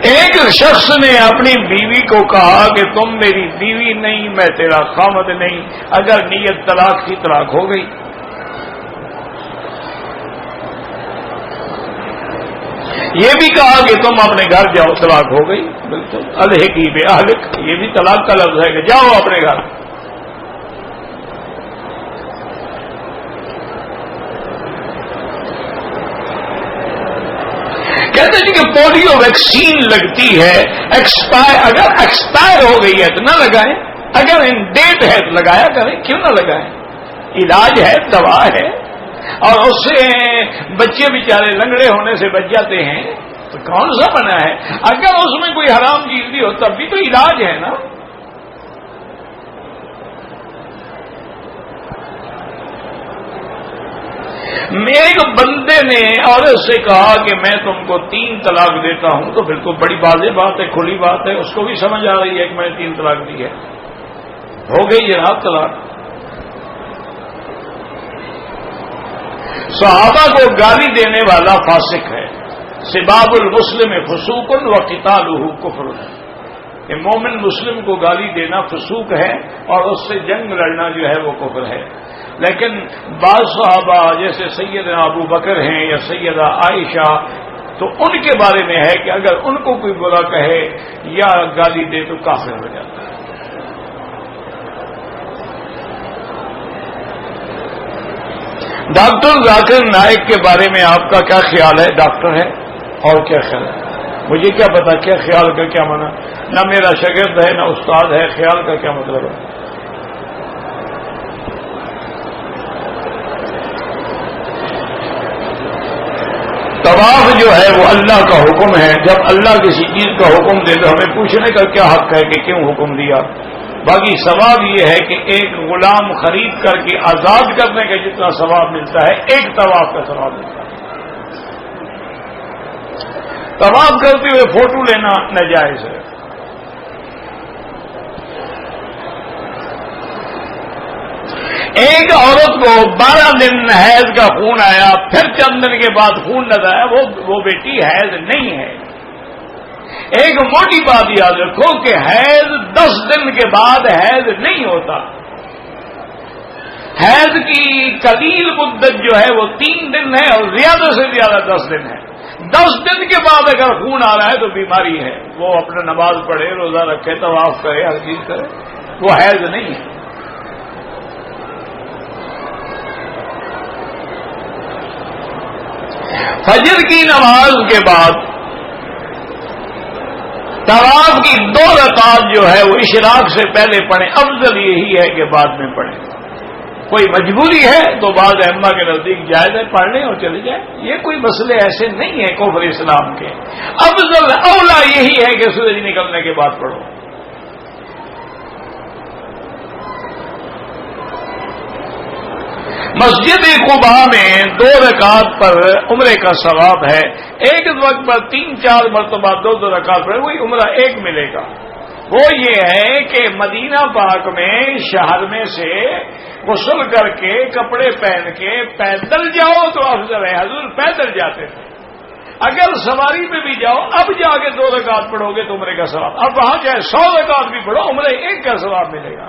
A: ایک شخص نے اپنی بیوی کو کہا کہ تم میری بیوی نہیں, میں تیرا خامد نہیں. اگر نیت طلاق کی, طلاق ہو گئی. یہ بھی کہا کہ تم اپنے گھر جاؤ, طلاق ہو گئی. بالکل الحقی بے اہلک, یہ بھی طلاق کا لفظ ہے کہ جاؤ اپنے گھر. کہتے ہیں کہ پولیو ویکسین لگتی ہے, اگر ایکسپائر ہو گئی ہے تو نہ لگائیں, اگر ان ڈیٹ ہے تو لگایا کریں, کیوں نہ لگائیں؟ علاج ہے, دوا ہے, اور اس سے بچے بیچارے لنگڑے ہونے سے بچ جاتے ہیں, تو کون سا بنا ہے؟ اگر اس میں کوئی حرام چیز بھی ہو تب بھی تو علاج ہے نا. ایک بندے نے عورت سے کہا کہ میں تم کو 3 طلاق دیتا ہوں, تو بالکل بڑی واضح بات ہے, کھلی بات ہے, اس کو بھی سمجھ آ رہی ہے کہ میں 3 طلاق دی ہے. ہو گئی جناب طلاق. صحابہ کو گالی دینے والا فاسق ہے. سباب المسلم فسوق و قتالہ کفر. کہ مومن مسلم کو گالی دینا فسوق ہے, اور اس سے جنگ لڑنا جو ہے وہ کفر ہے. لیکن بعض صحابہ جیسے سیدنا ابو بکر ہیں یا سیدہ عائشہ, تو ان کے بارے میں ہے کہ اگر ان کو کوئی برا کہے یا گالی دے تو کافر ہو جاتا ہے. ڈاکٹر ذاکر نائک کے بارے میں آپ کا کیا خیال ہے؟ ڈاکٹر ہے اور کیا خیال ہے؟ مجھے کیا پتا کیا خیال کا کیا معنی, نہ میرا شاگرد ہے نہ استاد ہے, خیال کا کیا مطلب ہے؟ طواف جو ہے وہ اللہ کا حکم ہے. جب اللہ کسی چیز کا حکم دے تو ہمیں پوچھنے کا کیا حق ہے کہ کیوں حکم دیا. باقی ثواب یہ ہے کہ ایک غلام خرید کر کے آزاد کرنے کا جتنا ثواب ملتا ہے, ایک طواف کا ثواب ملتا ہے. طواف کرتے ہوئے فوٹو لینا ناجائز ہے. ایک عورت کو 12 دن حیض کا خون آیا, پھر چند دن کے بعد خون نہ آیا, وہ بیٹی حیض نہیں ہے. ایک موٹی بات یاد رکھو کہ حیض 10 دن کے بعد حیض نہیں ہوتا. حیض کی قلیل مدت جو ہے وہ 3 دن ہے, اور زیادہ سے زیادہ 10 دن ہے. 10 دن کے بعد اگر خون آ رہا ہے تو بیماری ہے. وہ اپنا نماز پڑھے, روزہ رکھے, طواف کرے, ہر چیز کرے, وہ حیض نہیں ہے. فجر کی نماز کے بعد طواف کی 2 رکعت جو ہے وہ اشراق سے پہلے پڑھیں. افضل یہی ہے کہ بعد میں پڑھیں. کوئی مجبوری ہے تو بعض ائمہ کے نزدیک جائز ہے پڑھ لیں اور چلے جائیں. یہ کوئی مسئلے ایسے نہیں ہیں کفر اسلام کے. افضل اولا یہی ہے کہ سورج نکلنے کے بعد پڑھو. مسجد قباء میں 2 رکعت پر عمرے کا ثواب ہے. ایک وقت پر 3-4 مرتبہ 2 رکعت پر وہی عمرہ ایک ملے گا. وہ یہ ہے کہ مدینہ پاک میں شہر میں سے غسل کر کے کپڑے پہن کے پیدل جاؤ تو افضل ہے. حضور پیدل جاتے تھے. اگر سواری میں بھی جاؤ اب جا کے 2 رکعت پڑھو گے تو عمرے کا ثواب. اب وہاں چاہے 100 رکعت بھی پڑھو عمرے ایک کا ثواب ملے گا.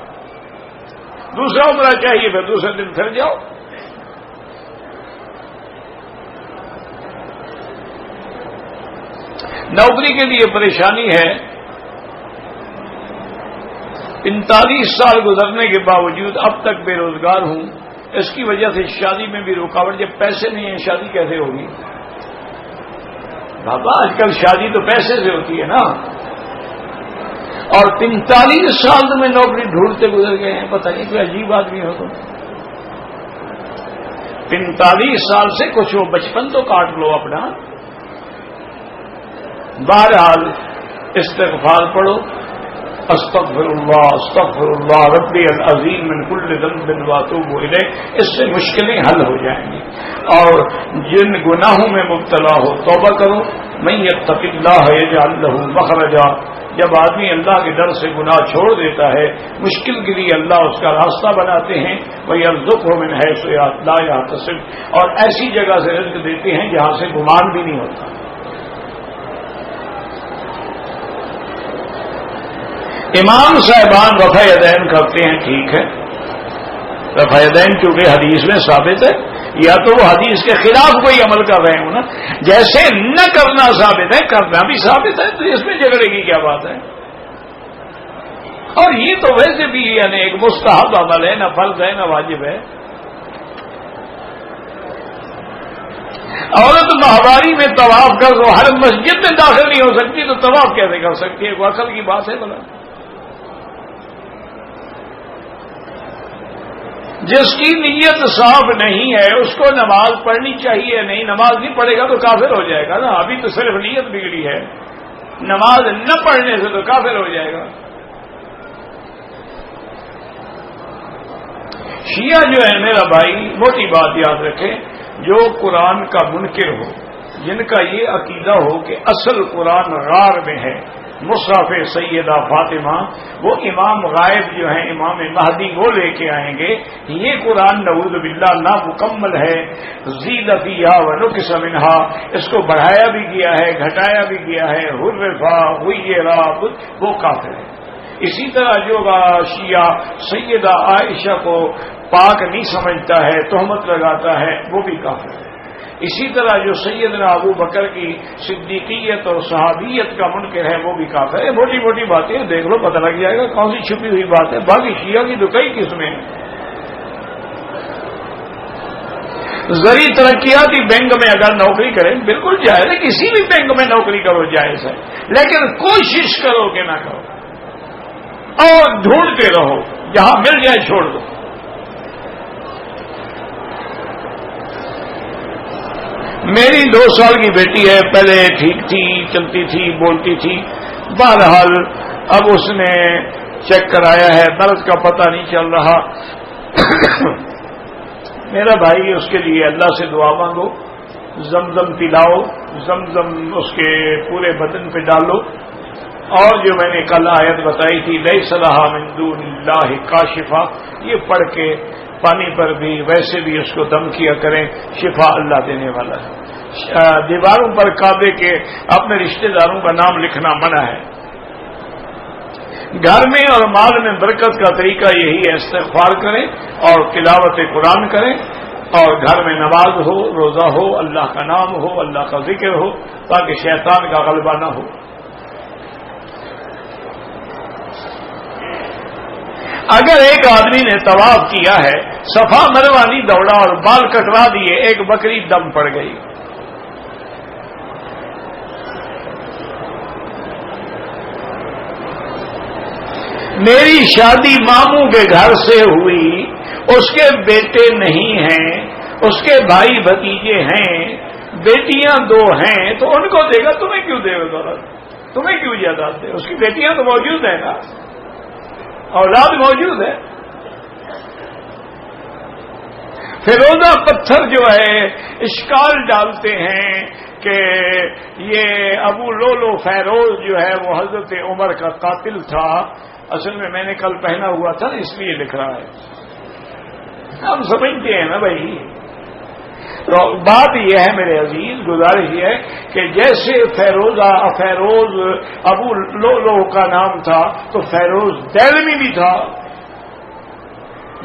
A: دوسرا عمرہ چاہیے پھر دوسرے دن پھر جاؤ. نوکری کے لیے پریشانی ہے. 45 سال گزرنے کے باوجود اب تک بے روزگار ہوں. اس کی وجہ سے شادی میں بھی رکاوٹ. جب پیسے نہیں ہیں شادی کیسے ہوگی؟ بابا آج کل شادی تو پیسے سے ہوتی ہے نا. اور 45 سال میں نوکری ڈھونڈتے گزر گئے ہیں. پتہ نہیں کوئی عجیب آدمی ہو تو 45 سال سے کچھ وہ بچپن تو کاٹ لو اپنا. بہرحال استغفار پڑھو. استغفر اللہ ربی العظیم من کل ذنب واتوب الیہ. اس سے مشکلیں حل ہو جائیں گی. اور جن گناہوں میں مبتلا ہو توبہ کرو. من یتق اللہ یجعل له مخرجا. جب آدمی اللہ کے ڈر سے گناہ چھوڑ دیتا ہے مشکل کے لیے اللہ اس کا راستہ بناتے ہیں. وَيَرْزُقْهُ مِنْ حَيْثُ لَا يَحْتَسِبُ. اور ایسی جگہ سے رزق دیتے ہیں جہاں سے گمان بھی نہیں ہوتا. امام صاحبان رفع یدین کرتے ہیں ٹھیک ہے. رفع یدین چونکہ حدیث میں ثابت ہے. یا تو وہ حدیث کے خلاف کوئی عمل کر رہے ہوں نا. جیسے نہ کرنا ثابت ہے کرنا بھی ثابت ہے تو اس میں جھگڑے کی کیا بات ہے. اور یہ تو ویسے بھی یعنی ایک مستحب عمل ہے. نہ فرض ہے نہ واجب ہے. عورت ماہواری میں طواف کر وہ ہر مسجد میں داخل نہیں ہو سکتی تو طواف کیسے کر سکتی ہے؟ وہ عقل کی بات ہے بلا. جس کی نیت صاف نہیں ہے اس کو نماز پڑھنی چاہیے نہیں. نماز نہیں پڑھے گا تو کافر ہو جائے گا نا. ابھی تو صرف نیت بگڑی ہے. نماز نہ پڑھنے سے تو کافر ہو جائے گا. شیعہ جو ہے میرا بھائی موٹی بات یاد رکھے. جو قرآن کا منکر ہو جن کا یہ عقیدہ ہو کہ اصل قرآن غار میں ہے مصحف سیدہ فاطمہ وہ امام غائب جو ہیں امام مہدی وہ لے کے آئیں گے. یہ قرآن نعوذ باللہ نامکمل ہے. زید فیہا ونقص منہا. اس کو بڑھایا بھی گیا ہے گھٹایا بھی گیا ہے. حرفا غیرا وہ کافر ہے. اسی طرح جو شیعہ سیدہ عائشہ کو پاک نہیں سمجھتا ہے تہمت لگاتا ہے وہ بھی کافر ہے. اسی طرح جو سیدنا ابو بکر کی صدیقیت اور صحابیت کا منکر ہے وہ بھی کافر ہے. موٹی موٹی باتیں دیکھ لو پتہ لگ جائے گا کون سی چھپی ہوئی بات ہے. باقی شیعہ کی تو کئی قسمیں ہیں. زرعی ترقیاتی بینک میں اگر نوکری کریں بالکل جائز ہے. کسی بھی بینک میں نوکری کرو جائز ہے. لیکن کوشش کرو کہ نہ کرو اور ڈھونڈتے رہو. جہاں مل جائے چھوڑ دو. میری 2 سال کی بیٹی ہے. پہلے ٹھیک تھی چلتی تھی بولتی تھی. بہرحال اب اس نے چیک کرایا ہے مرض کا پتہ نہیں چل رہا. میرا بھائی اس کے لیے اللہ سے دعا مانگو. زمزم پلاؤ. زمزم اس کے پورے بدن پہ ڈالو. اور جو میں نے کل آیت بتائی تھی لیس لہا من دون اللہ کاشفہ یہ پڑھ کے پانی پر بھی ویسے بھی اس کو دم کیا کریں. شفا اللہ دینے والا ہے. دیواروں پر کعبے کے اپنے رشتہ داروں کا نام لکھنا منع ہے. گھر میں اور مال میں برکت کا طریقہ یہی ہے استغفار کریں اور تلاوت قرآن کریں اور گھر میں نماز ہو روزہ ہو اللہ کا نام ہو اللہ کا ذکر ہو تاکہ شیطان کا غلبہ نہ ہو. اگر ایک آدمی نے طواف کیا ہے صفا مروا نہیں دوڑا اور بال کٹوا دیے ایک بکری دم پڑ گئی میری شادی ماموں کے گھر سے ہوئی، اس کے بیٹے نہیں ہیں، اس کے بھائی بھتیجے ہیں، بیٹیاں 2 ہیں، تو ان کو دے گا، تمہیں کیوں دے گا دولت؟ تمہیں کیوں جائیداد دے؟ اس کی بیٹیاں تو موجود ہیں نا، اولاد موجود ہے۔ فیروزہ پتھر جو ہے اشکال ڈالتے ہیں کہ یہ ابو لولو فیروز جو ہے وہ حضرت عمر کا قاتل تھا، اصل میں نے کل پہنا ہوا تھا اس لیے لکھ رہا ہے۔ ہم سمجھتے ہیں نا بھائی، تو بات یہ ہے میرے عزیز، گزارش یہ ہے کہ جیسے فیروز ابو لولو کا نام تھا تو فیروز دہلوی بھی تھا،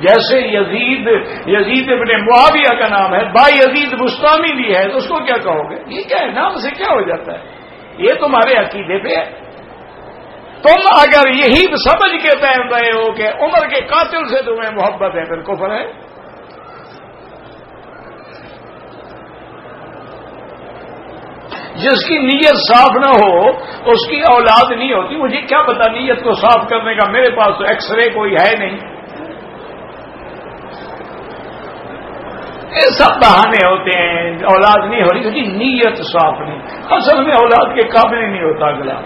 A: جیسے یزید ابن معاویہ کا نام ہے، بائی یزید بستامی بھی ہے، تو اس کو کیا کہو گے؟ یہ کیا ہے، نام سے کیا ہو جاتا ہے؟ یہ تمہارے عقیدے پہ ہے۔ تم اگر یہی سمجھ کے پہن رہے ہو کہ عمر کے قاتل سے تمہیں محبت ہے، پھر کفر ہے۔ جس کی نیت صاف نہ ہو اس کی اولاد نہیں ہوتی۔ مجھے کیا پتا نیت کو صاف کرنے کا، میرے پاس تو ایکس رے کوئی ہے نہیں، یہ سب بہانے ہوتے ہیں، اولاد نہیں ہو رہی کیونکہ نیت صاف نہیں۔ اصل میں اولاد کے قابل ہی نہیں ہوتا اگلا۔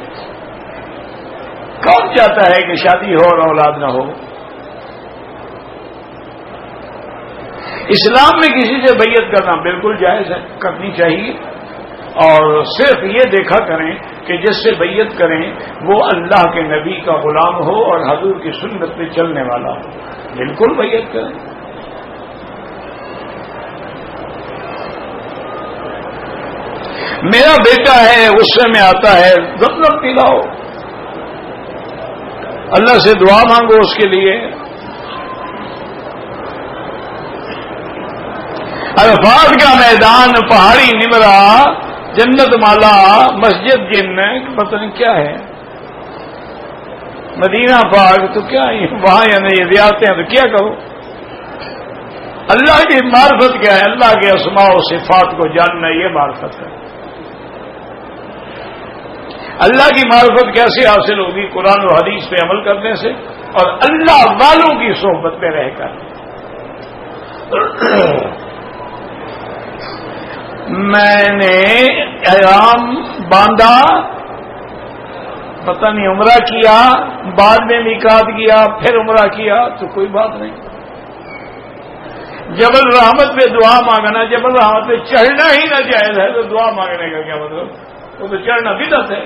A: کون چاہتا ہے کہ شادی ہو اور اولاد نہ ہو؟ اسلام میں کسی سے بیعت کرنا بالکل جائز ہے، کرنی چاہیے، اور صرف یہ دیکھا کریں کہ جس سے بیعت کریں وہ اللہ کے نبی کا غلام ہو اور حضور کی سنت پہ چلنے والا ہو، بالکل بیعت کریں۔ میرا بیٹا ہے، غصے میں آتا ہے، زمزم پلاؤ، اللہ سے دعا مانگو اس کے لیے۔ عرفات کا میدان، پہاڑی نمرا، جنت مالا، مسجد جن، پتہ نہیں کیا ہے، مدینہ پاک، تو کیا وہاں یعنی یہ زیارتیں ہیں تو کیا کہو؟ اللہ کی معرفت کیا ہے؟ اللہ کے اسماء و صفات کو جاننا، یہ معرفت ہے۔ اللہ کی معرفت کیسے حاصل ہوگی؟ قرآن و حدیث پہ عمل کرنے سے اور اللہ والوں کی صحبت میں رہ کر۔ میں نے احرام باندھا، پتہ نہیں عمرہ کیا، بعد میں میقات کیا، پھر عمرہ کیا، تو کوئی بات نہیں۔ جبل رحمت پہ دعا مانگنا، جبل رحمت پہ چڑھنا ہی نہ جائز ہے تو دعا مانگنے کا کیا مطلب؟ وہ تو چڑھنا بدعت ہے۔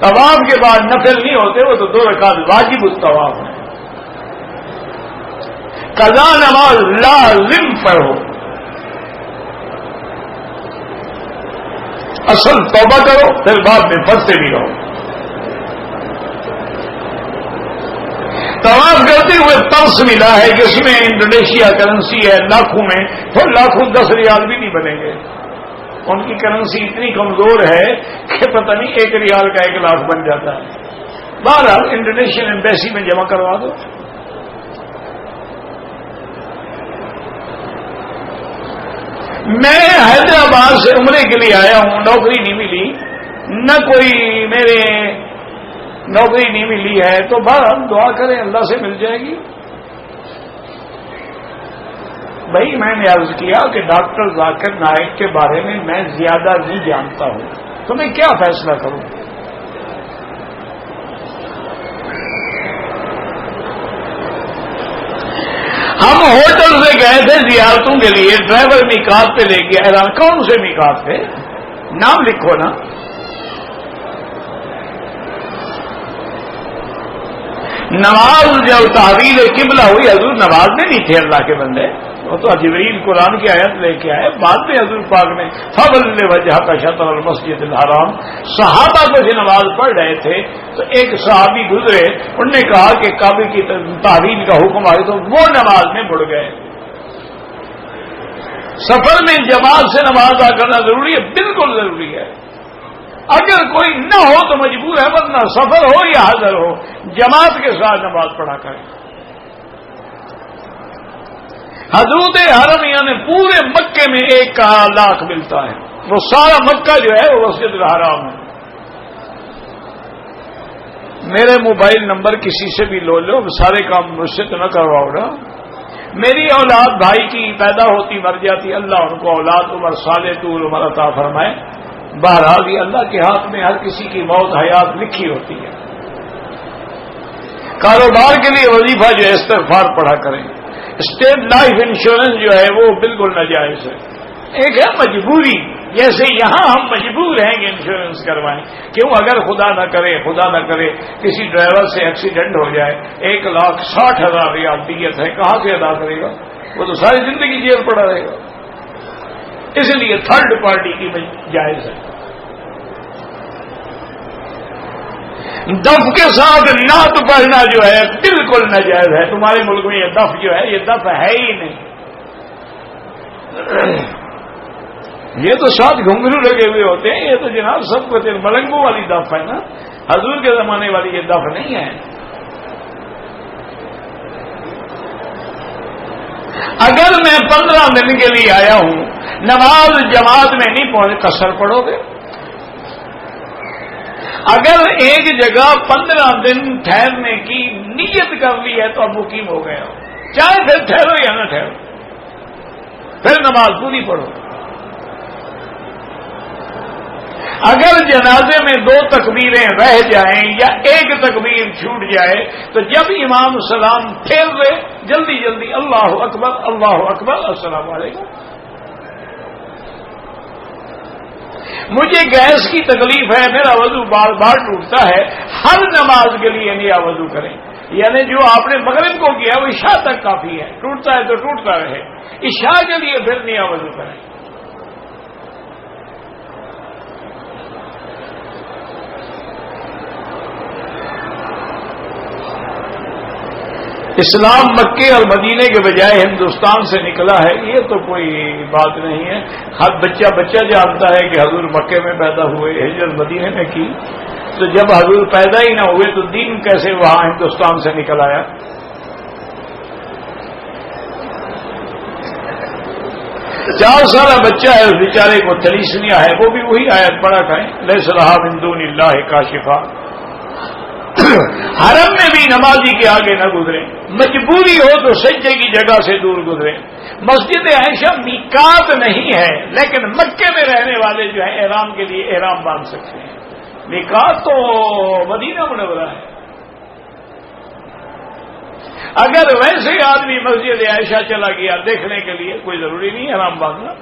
A: طواف کے بعد نفل نہیں ہوتے، وہ تو 2 رکعت واجب الطواف ہے۔ قضا نماز لازم پڑھو، اصل توبہ کرو، پھر بعد میں پھنستے بھی رہو۔ طواف کرتے ہوئے پرس ملا ہے جس میں انڈونیشیا کرنسی ہے لاکھوں میں، تو لاکھوں 10 ریال بھی نہیں بنیں گے۔ ان کی کرنسی اتنی کمزور ہے کہ پتہ نہیں 1 ریال کا 1 لاکھ بن جاتا ہے۔ بہرحال انڈونیشین ایمبیسی میں جمع کروا دو۔ میں حیدرآباد سے عمرے کے لیے آیا ہوں، نوکری نہیں ملی، نہ کوئی میرے نوکری نہیں ملی ہے، تو بہرحال دعا کریں اللہ سے مل جائے گی۔ بھائی میں نے عرض کیا کہ ڈاکٹر ذاکر نائک کے بارے میں میں زیادہ نہیں جانتا ہوں، تو میں کیا فیصلہ کروں؟ ہم ہوٹل سے گئے تھے زیارتوں کے لیے، ڈرائیور میقات پہ لے کے حیران، کون سے میقات پہ؟ نام لکھو نا۔ نماز جب تحویل قبلہ ہوئی، حضور نماز میں نہیں تھے اللہ کے بندے، وہ تو جبریل قرآن کی آیت لے کے آئے، بعد میں حضور پاک نے فَوَلِّ وَجْهَكَ شَطْرَ الْمَسْجِدِ الْحَرَامِ، صحابہ کو جو نماز پڑھ رہے تھے تو ایک صحابی گزرے، انہوں نے کہا کہ کعبے کی تحویل کا حکم آئے، تو وہ نماز میں مڑ گئے۔ سفر میں جماعت سے نماز ادا کرنا ضروری ہے، بالکل ضروری ہے۔ اگر کوئی نہ ہو تو مجبور ہے، ورنہ سفر ہو یا حضر ہو جماعت کے ساتھ نماز پڑھا کریں۔ حدود حرم یعنی پورے مکے میں 1 لاکھ ملتا ہے، وہ سارا مکہ جو ہے وہ مسجد الحرام ہے۔ میرے موبائل نمبر کسی سے بھی لو لو، سارے کام مجھ سے تو نہ کرواؤ نا. میری اولاد بھائی کی پیدا ہوتی مر جاتی، اللہ ان کو اولاد عمر صالح طول عمر عطا فرمائے. بہرحال یہ اللہ کے ہاتھ میں ہر کسی کی موت حیات لکھی ہوتی ہے. کاروبار کے لیے وظیفہ جو ہے استغفار پڑھا کریں. اسٹیٹ لائف انشورنس جو ہے وہ بالکل ناجائز ہے. ایک ہے مجبوری، جیسے یہاں ہم مجبور ہیں کہ انشورنس کروائیں. کیوں؟ اگر خدا نہ کرے کسی ڈرائیور سے ایکسیڈنٹ ہو جائے، 1,60,000 ریال دیت ہے، کہاں سے ادا کرے گا؟ وہ تو ساری زندگی جیل پڑا رہے گا. اس لیے تھرڈ پارٹی کی جائز ہے. دف کے ساتھ نعت پڑھنا جو ہے بالکل ناجائز ہے. تمہارے ملک میں یہ دف جو ہے، یہ دف ہے ہی نہیں. یہ تو ساتھ گھنگرو لگے ہوئے ہوتے ہیں. یہ تو جناب سب کو ملنگوں والی دف ہے نا، حضور کے زمانے والی یہ دف نہیں ہے. اگر میں 15 دن کے لیے آیا ہوں، نماز جماعت میں نہیں پہنچ، قصر پڑھو گے. اگر ایک جگہ 15 دن ٹھہرنے کی نیت کر لی ہے تو اب مقیم ہو گئے ہو، چاہے پھر ٹھہرو یا نہ ٹھہرو، پھر نماز پوری پڑھو. اگر جنازے میں 2 تکبیریں رہ جائیں یا ایک تکبیر چھوٹ جائے تو جب امام سلام پھیر لے جلدی جلدی اللہ اکبر السلام علیکم. مجھے گیس کی تکلیف ہے، میرا وضو بار بار ٹوٹتا ہے. ہر نماز کے لیے نیا وضو کریں. یعنی جو آپ نے مغرب کو کیا وہ عشاء تک کافی ہے، ٹوٹتا ہے تو ٹوٹتا رہے. عشاء کے لیے پھر نیا وضو کریں. اسلام مکے اور مدینے کے بجائے ہندوستان سے نکلا ہے، یہ تو کوئی بات نہیں ہے. ہر بچہ جانتا ہے کہ حضور مکے میں پیدا ہوئے، ہجرت مدینے میں کی. تو جب حضور پیدا ہی نہ ہوئے تو دین کیسے وہاں ہندوستان سے نکل آیا؟ چار سالہ بچہ ہے، اس بیچارے کو تلیسمیا ہے، وہ بھی وہی آیت پڑھا کریں، لیس لہا من دون اللہ کاشفا. حرم میں بھی نمازی کے آگے نہ گزرے، مجبوری ہو تو سجدے کی جگہ سے دور گزرے. مسجد عائشہ میقات نہیں ہے، لیکن مکے میں رہنے والے جو ہیں احرام کے لیے احرام باندھ سکتے ہیں. میقات تو مدینہ منورہ ہے. اگر ویسے آدمی مسجد عائشہ چلا گیا دیکھنے کے لیے، کوئی ضروری نہیں احرام باندھنا.